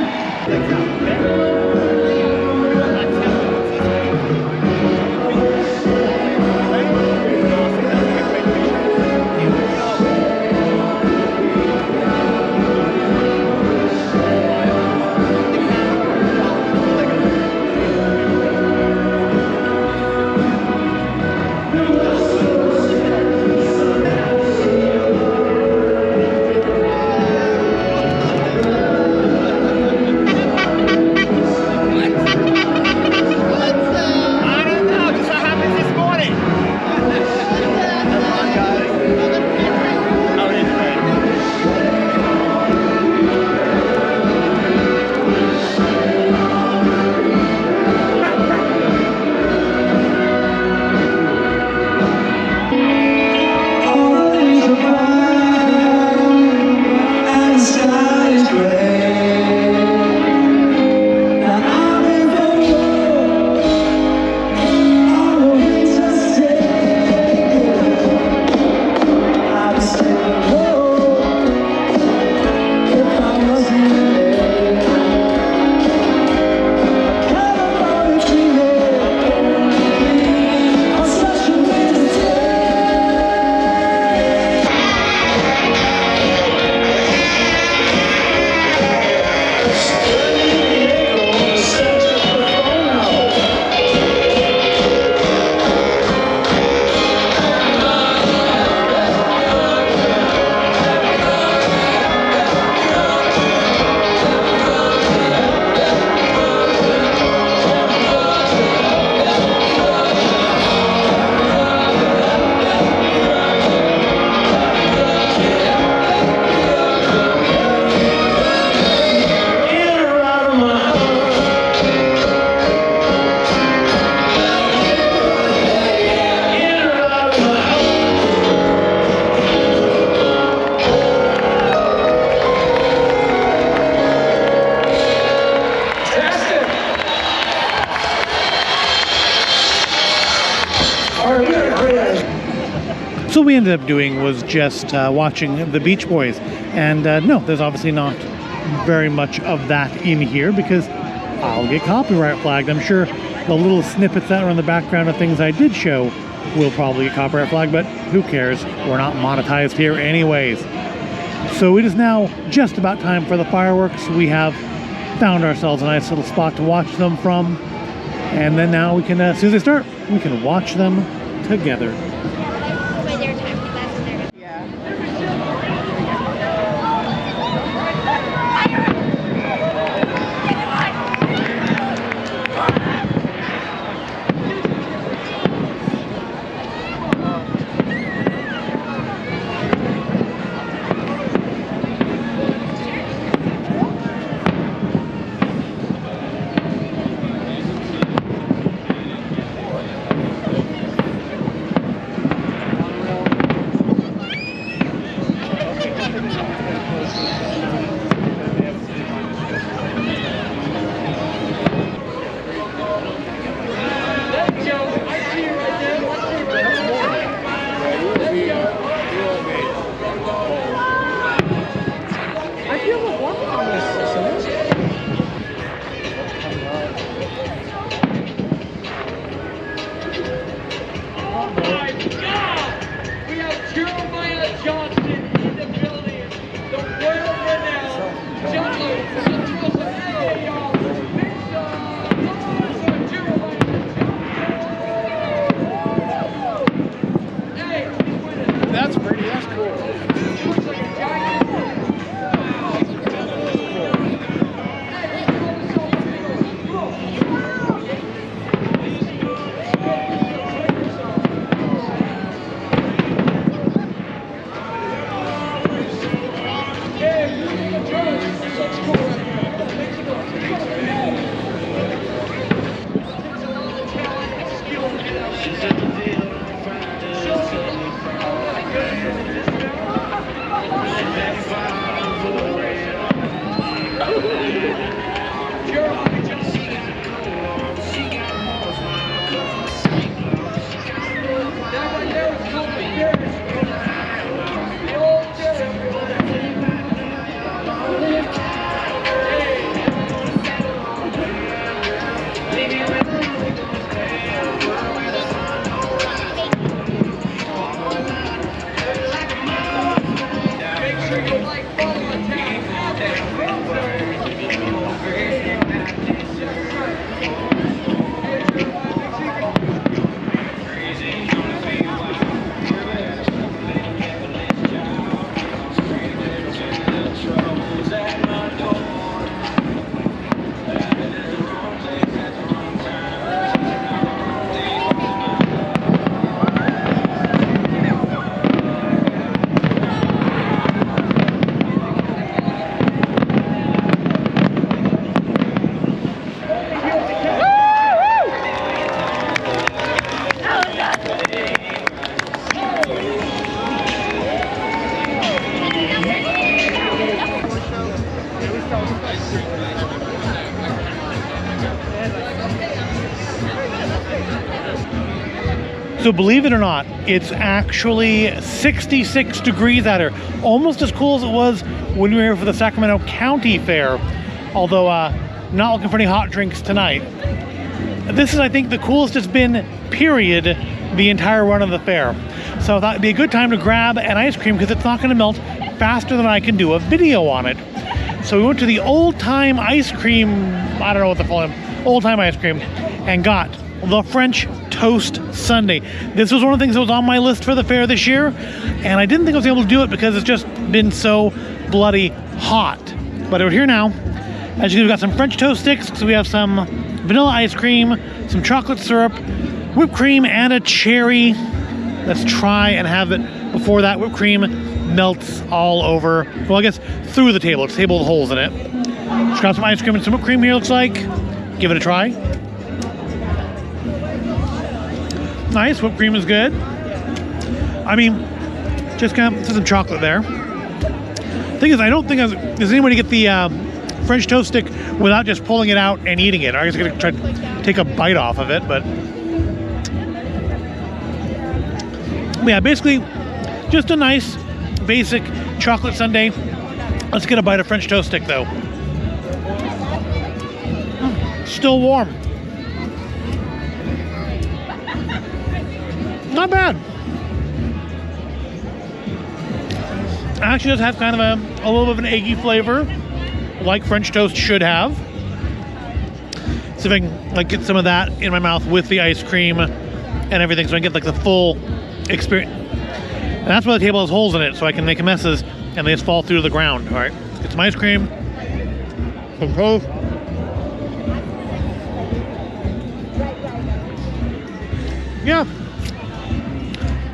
So what we ended up doing was just watching the Beach Boys. And no, there's obviously not very much of that in here because I'll get copyright flagged. I'm sure the little snippets that are in the background of things I did show will probably get copyright flagged, but who cares? We're not monetized here anyways. So it is now just about time for the fireworks. We have found ourselves a nice little spot to watch them from. And then now we can, as soon as they start, we can watch them together. So believe it or not, it's actually 66 degrees out here. Almost as cool as it was when we were here for the Sacramento County Fair. Although not looking for any hot drinks tonight. This is, I think, the coolest it's been, period, the entire run of the fair. So I thought it'd be a good time to grab an ice cream because it's not going to melt faster than I can do a video on it. So we went to the Old Time Ice Cream, I don't know what to call them, Old Time Ice Cream, and got the French Toast Sundae. This was one of the things that was on my list for the fair this year, and I didn't think I was able to do it because it's just been so bloody hot. But we're here now. As you can see, we've got some French toast sticks, so we have some vanilla ice cream, some chocolate syrup, whipped cream, and a cherry. Let's try and have it before that whipped cream melts all over, well, I guess through the table. It's table with holes in it. Just got some ice cream and some whipped cream here, looks like. Give it a try. Nice, whipped cream is good. I mean, just kind of some chocolate there. Thing is, I don't think does anybody get the French toast stick without just pulling it out and eating it. I was gonna try to take a bite off of it, but yeah, basically Just a nice, basic chocolate sundae. Let's get a bite of French toast stick, though. Still warm. Not bad. Actually does have kind of a little bit of an eggy flavor, like French toast should have. See if I can like get some of that in my mouth with the ice cream and everything, so I can get like the full experience. And that's why the table has holes in it, so I can make messes and they just fall through the ground. All right, let's get some ice cream, some toast. Yeah,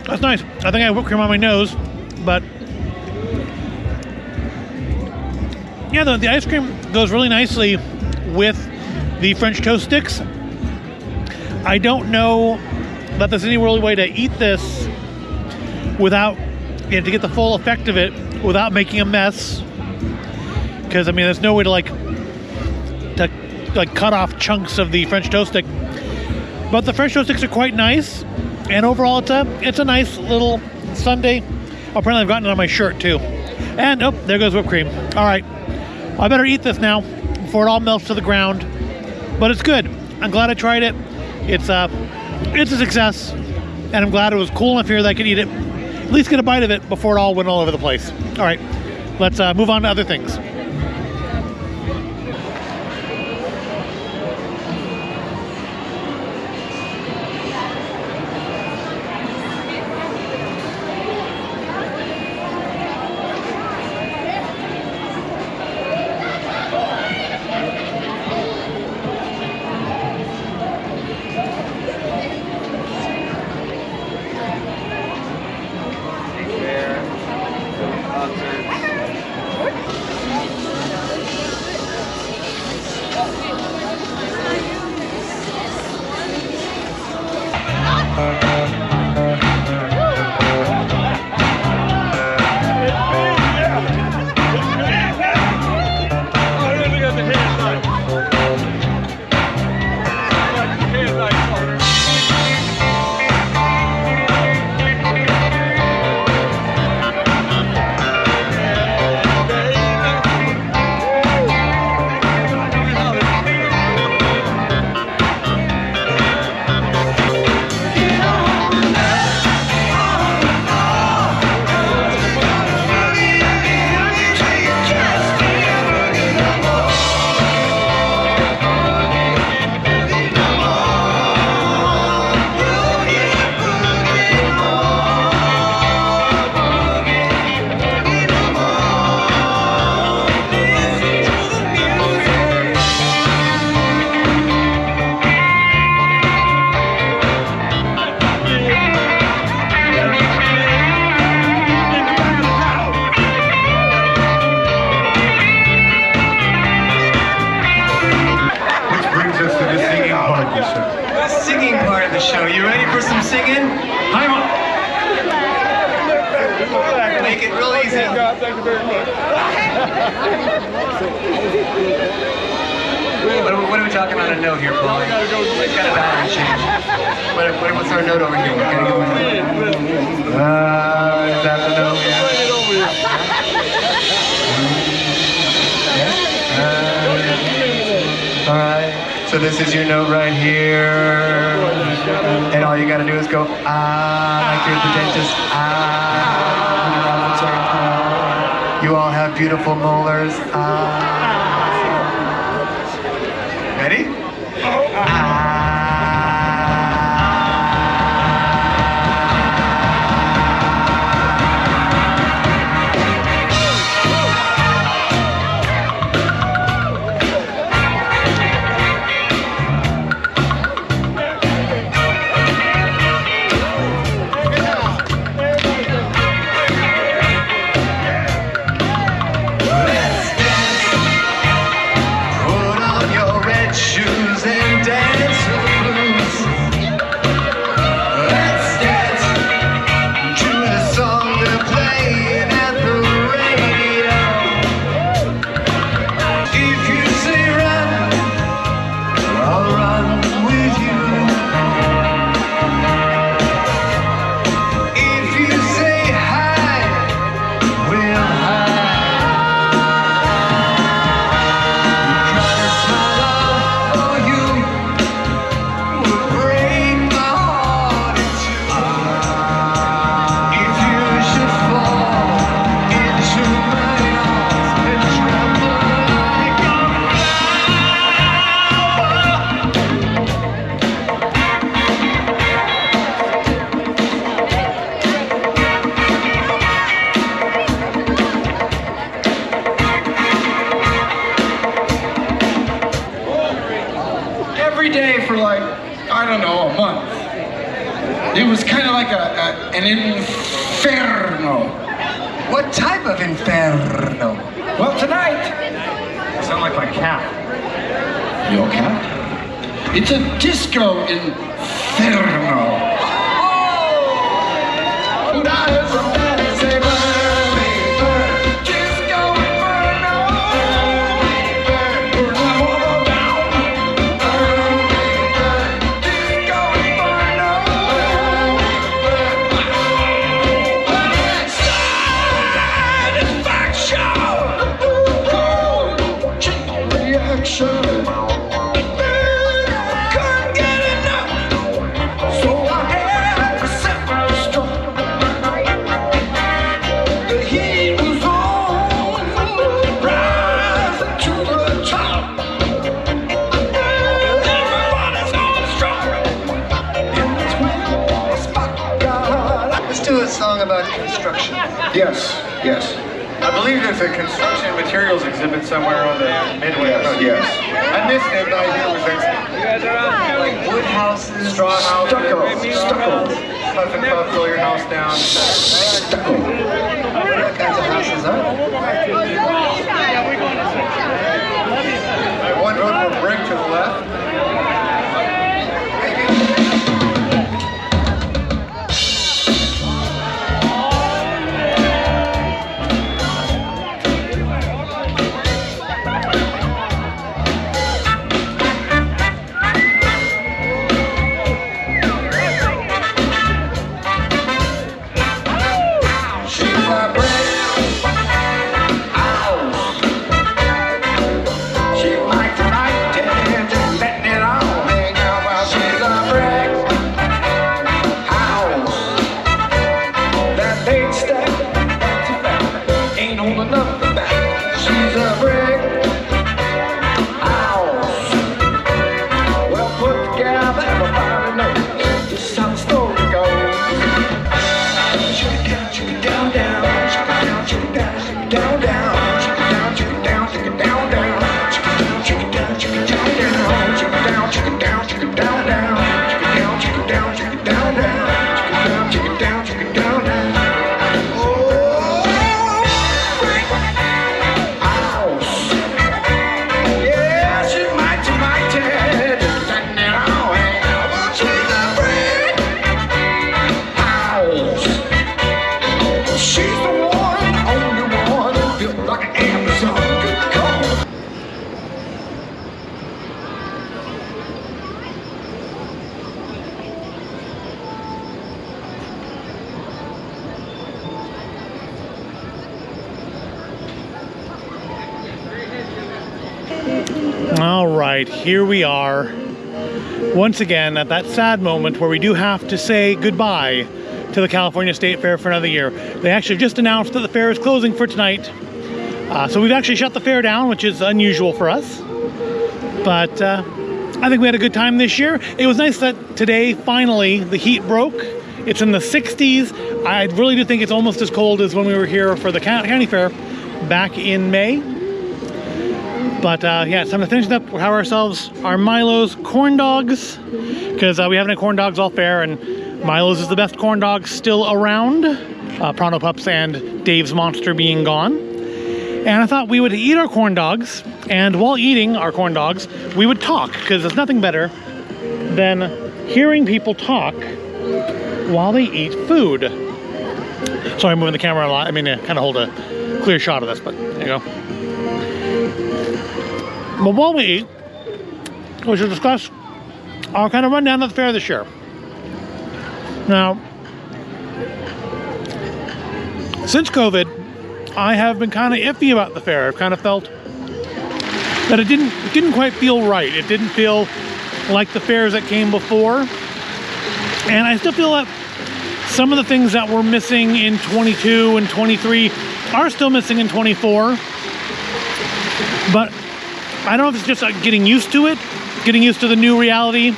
that's nice. I think I have whipped cream on my nose, but yeah, the ice cream goes really nicely with the French toast sticks. I don't know that there's any really way to eat this without, to get the full effect of it without making a mess. Because I mean, there's no way to cut off chunks of the French toast stick. But the French toast sticks are quite nice, and overall it's a nice little sundae. Apparently I've gotten it on my shirt too. And oh, there goes whipped cream. All right, I better eat this now before it all melts to the ground. But it's good. I'm glad I tried it. It's a success, and I'm glad it was cool enough here that I could eat it. At least get a bite of it before it all went all over the place. All right, let's move on to other things. What are we talking on a note here, Paul? What kind of balance change? What's our note over here? Is that the note? Yeah. All right. So this is your note right here, and all you got to do is go like you're the dentist. You all have beautiful molars. Ready? of like an inferno. What type of inferno? Well, tonight, You sound like my cat. your cat, it's a disco inferno. Construction. Yes, yes. I believe there's a construction materials exhibit somewhere on the Midway. Yes. I missed it, but I hear it was excellent. Like wood houses, straw houses, Stucco. puff and puff, blow your house down. Stucco. What kinds of houses are there? I have one road for brick to the left. All right, here we are once again at that sad moment where we do have to say goodbye to the California State Fair for another year. They actually just announced that the fair is closing for tonight. So we've actually shut the fair down, which is unusual for us. But I think we had a good time this year. It was nice that today, finally, the heat broke. It's in the 60s. I really do think it's almost as cold as when we were here for the county fair back in May. But yeah, it's time to finish up. We'll have ourselves our Milo's corn dogs, because we haven't had corn dogs all fair, and Milo's is the best corn dog still around. Pronto Pups and Dave's Monster being gone. And I thought we would eat our corn dogs, and while eating our corn dogs, we would talk, because there's nothing better than hearing people talk while they eat food. Sorry, I'm moving the camera a lot. I mean, kind of hold a clear shot of this, but there you go. But while we eat, we should discuss our kind of rundown of the fair this year. Now, since COVID, I have been kind of iffy about the fair. I've kind of felt that it didn't quite feel right. It didn't feel like the fairs that came before. And I still feel that some of the things that were missing in 22 and 23 are still missing in 24. But I don't know if it's just getting used to it, getting used to the new reality,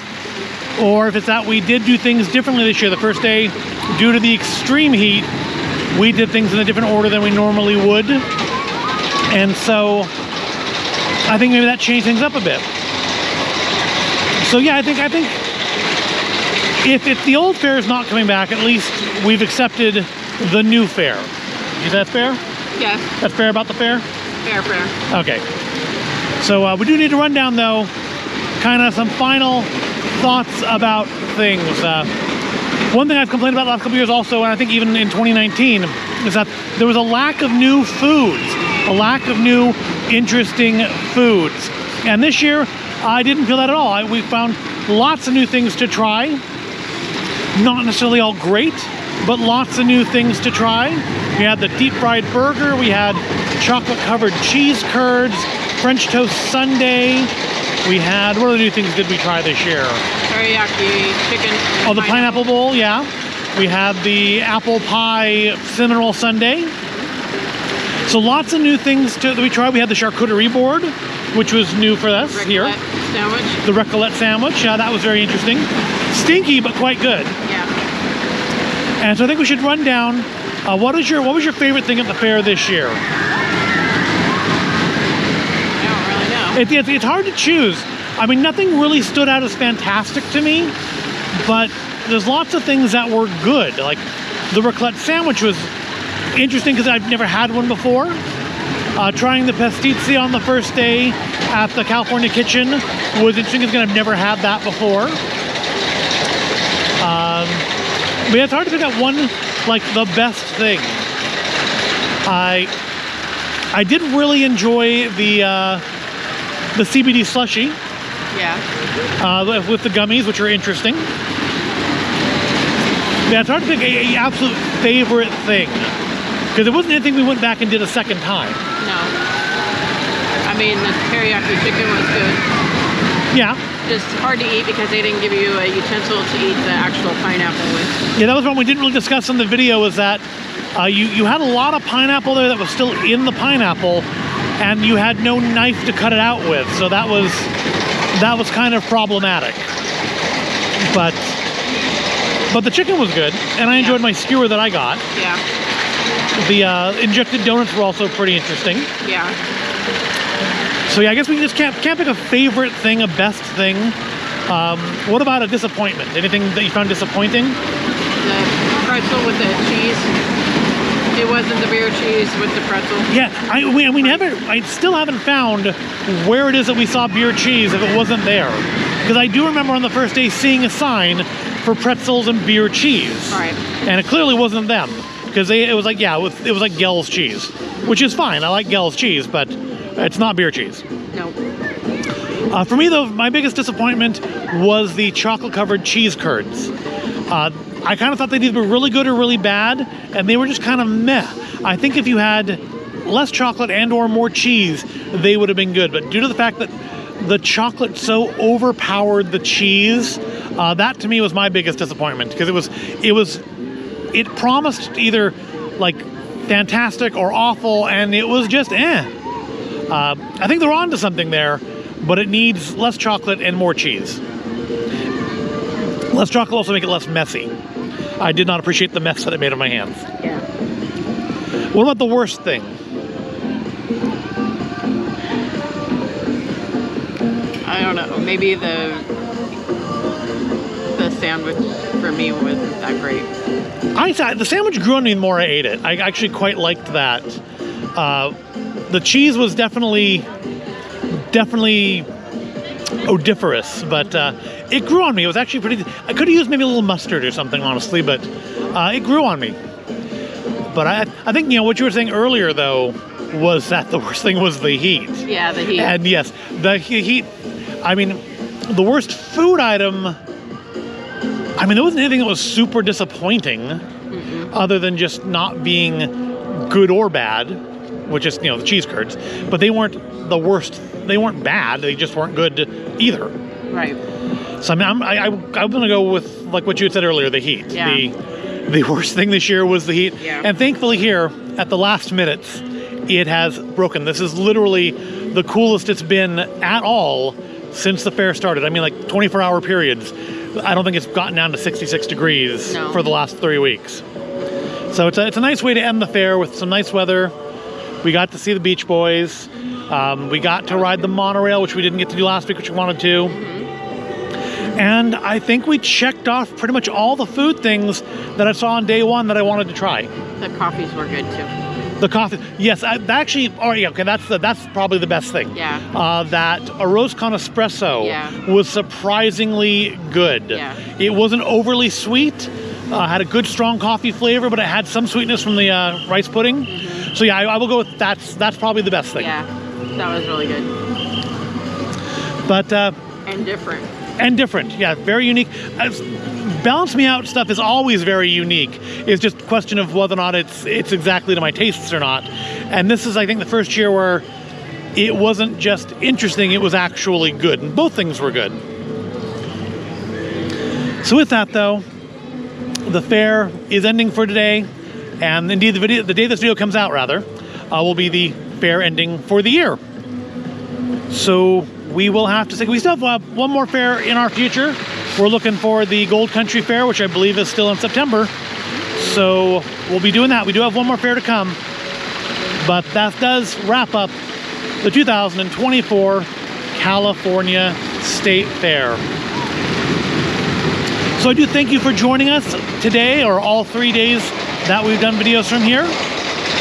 or if it's that we did do things differently this year. The first day, due to the extreme heat, we did things in a different order than we normally would. And so I think maybe that changed things up a bit. So yeah, I think if the old fair is not coming back, at least we've accepted the new fair. Is that fair? Yes. That's fair about the fair? Fair. Okay. So we do need to run down, though, kind of some final thoughts about things. One thing I've complained about the last couple years also, and I think even in 2019, is that there was a lack of new foods, a lack of new interesting foods. And this year, I didn't feel that at all. We found lots of new things to try. Not necessarily all great, but lots of new things to try. We had the deep fried burger, we had chocolate covered cheese curds, French toast sundae. We had, what other new things did we try this year? Teriyaki chicken. Oh, the pineapple bowl, yeah. We had the apple pie cinnamon roll sundae. So lots of new things that we tried. We had the charcuterie board, which was new for us here. Sandwich. The Recolette sandwich, that was very interesting. Stinky, but quite good. Yeah. And so I think we should run down, what was your favorite thing at the fair this year? It's hard to choose. I mean, nothing really stood out as fantastic to me, but there's lots of things that were good. Like the raclette sandwich was interesting because I've never had one before. Trying the pastizzi on the first day at the California Kitchen was interesting because I've never had that before. But it's hard to pick out one, like the best thing. I did really enjoy the CBD slushy. Yeah. With the gummies, which are interesting. Yeah, it's hard to pick a absolute favorite thing because it wasn't anything we went back and did a second time. No. I mean, the teriyaki chicken was good. Yeah. Just hard to eat because they didn't give you a utensil to eat the actual pineapple with. Yeah, that was one we didn't really discuss in the video, was that you had a lot of pineapple there that was still in the pineapple, and you had no knife to cut it out with, so that was kind of problematic. But the chicken was good, and I enjoyed my skewer that I got. Yeah. The injected donuts were also pretty interesting. Yeah. So yeah, I guess we just can't pick a favorite thing, a best thing. What about a disappointment? Anything that you found disappointing? The pretzel with the cheese. It wasn't the beer cheese with the pretzel. Yeah, I still haven't found where it is that we saw beer cheese if it wasn't there. Because I do remember on the first day seeing a sign for pretzels and beer cheese. Right. And it clearly wasn't them. Because it was like, it was like Gell's cheese. Which is fine, I like Gell's cheese, but it's not beer cheese. No. For me though, my biggest disappointment was the chocolate covered cheese curds. I kind of thought they'd either be really good or really bad, and they were just kind of meh. I think if you had less chocolate and or more cheese, they would have been good. But due to the fact that the chocolate so overpowered the cheese, that to me was my biggest disappointment, because it promised either like fantastic or awful, and it was just I think they're onto something there, but it needs less chocolate and more cheese. Less chocolate will also make it less messy. I did not appreciate the mess that it made on my hands. Yeah. What about the worst thing? I don't know. Maybe the sandwich for me wasn't that great. The sandwich grew on me the more I ate it. I actually quite liked that. The cheese was definitely odoriferous, but it grew on me. It was actually pretty. I could have used maybe a little mustard or something, honestly, but it grew on me. But I think, what you were saying earlier, though, was that the worst thing was the heat. Yeah, the heat. And yes, the heat. I mean, the worst food item. I mean, there wasn't anything that was super disappointing, other than just not being good or bad, which is, the cheese curds. But they weren't the worst. They weren't bad. They just weren't good either. Right. So I mean, I'm going to go with like what you had said earlier, the heat. Yeah. The worst thing this year was the heat. Yeah. And thankfully here, at the last minutes, it has broken. This is literally the coolest it's been at all since the fair started. I mean, like 24-hour periods. I don't think it's gotten down to 66 degrees for the last 3 weeks. So it's a nice way to end the fair with some nice weather. We got to see the Beach Boys. We got to ride the monorail, which we didn't get to do last week, which we wanted to. And I think we checked off pretty much all the food things that I saw on day one that I wanted to try. The coffees were good too. The coffee, yes, actually, oh yeah, okay, that's probably the best thing. Yeah. That arroz con espresso was surprisingly good. Yeah. It wasn't overly sweet, had a good strong coffee flavor, but it had some sweetness from the rice pudding. Mm-hmm. So yeah, I will go with that's probably the best thing. Yeah, that was really good. But and different. And different, yeah, very unique. Balance Me Out stuff is always very unique. It's just a question of whether or not it's exactly to my tastes or not. And this is, I think, the first year where it wasn't just interesting, it was actually good. And both things were good. So with that, though, the fair is ending for today. And indeed, the day this video comes out, rather, will be the fair ending for the year. So we will have to say, we still have one more fair in our future. We're looking for the Gold Country Fair, which I believe is still in September. So we'll be doing that. We do have one more fair to come. But that does wrap up the 2024 California State Fair. So I do thank you for joining us today, or all 3 days that we've done videos from here.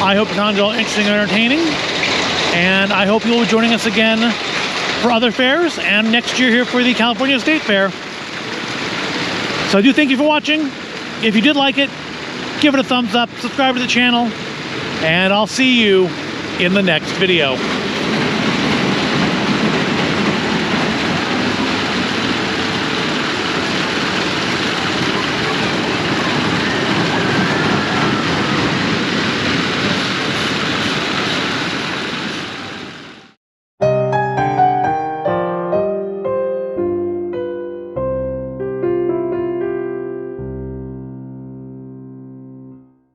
I hope you found it all interesting and entertaining. And I hope you will be joining us again for other fairs and next year here for the California State Fair. So I do thank you for watching. If you did like it, give it a thumbs up, subscribe to the channel, and I'll see you in the next video.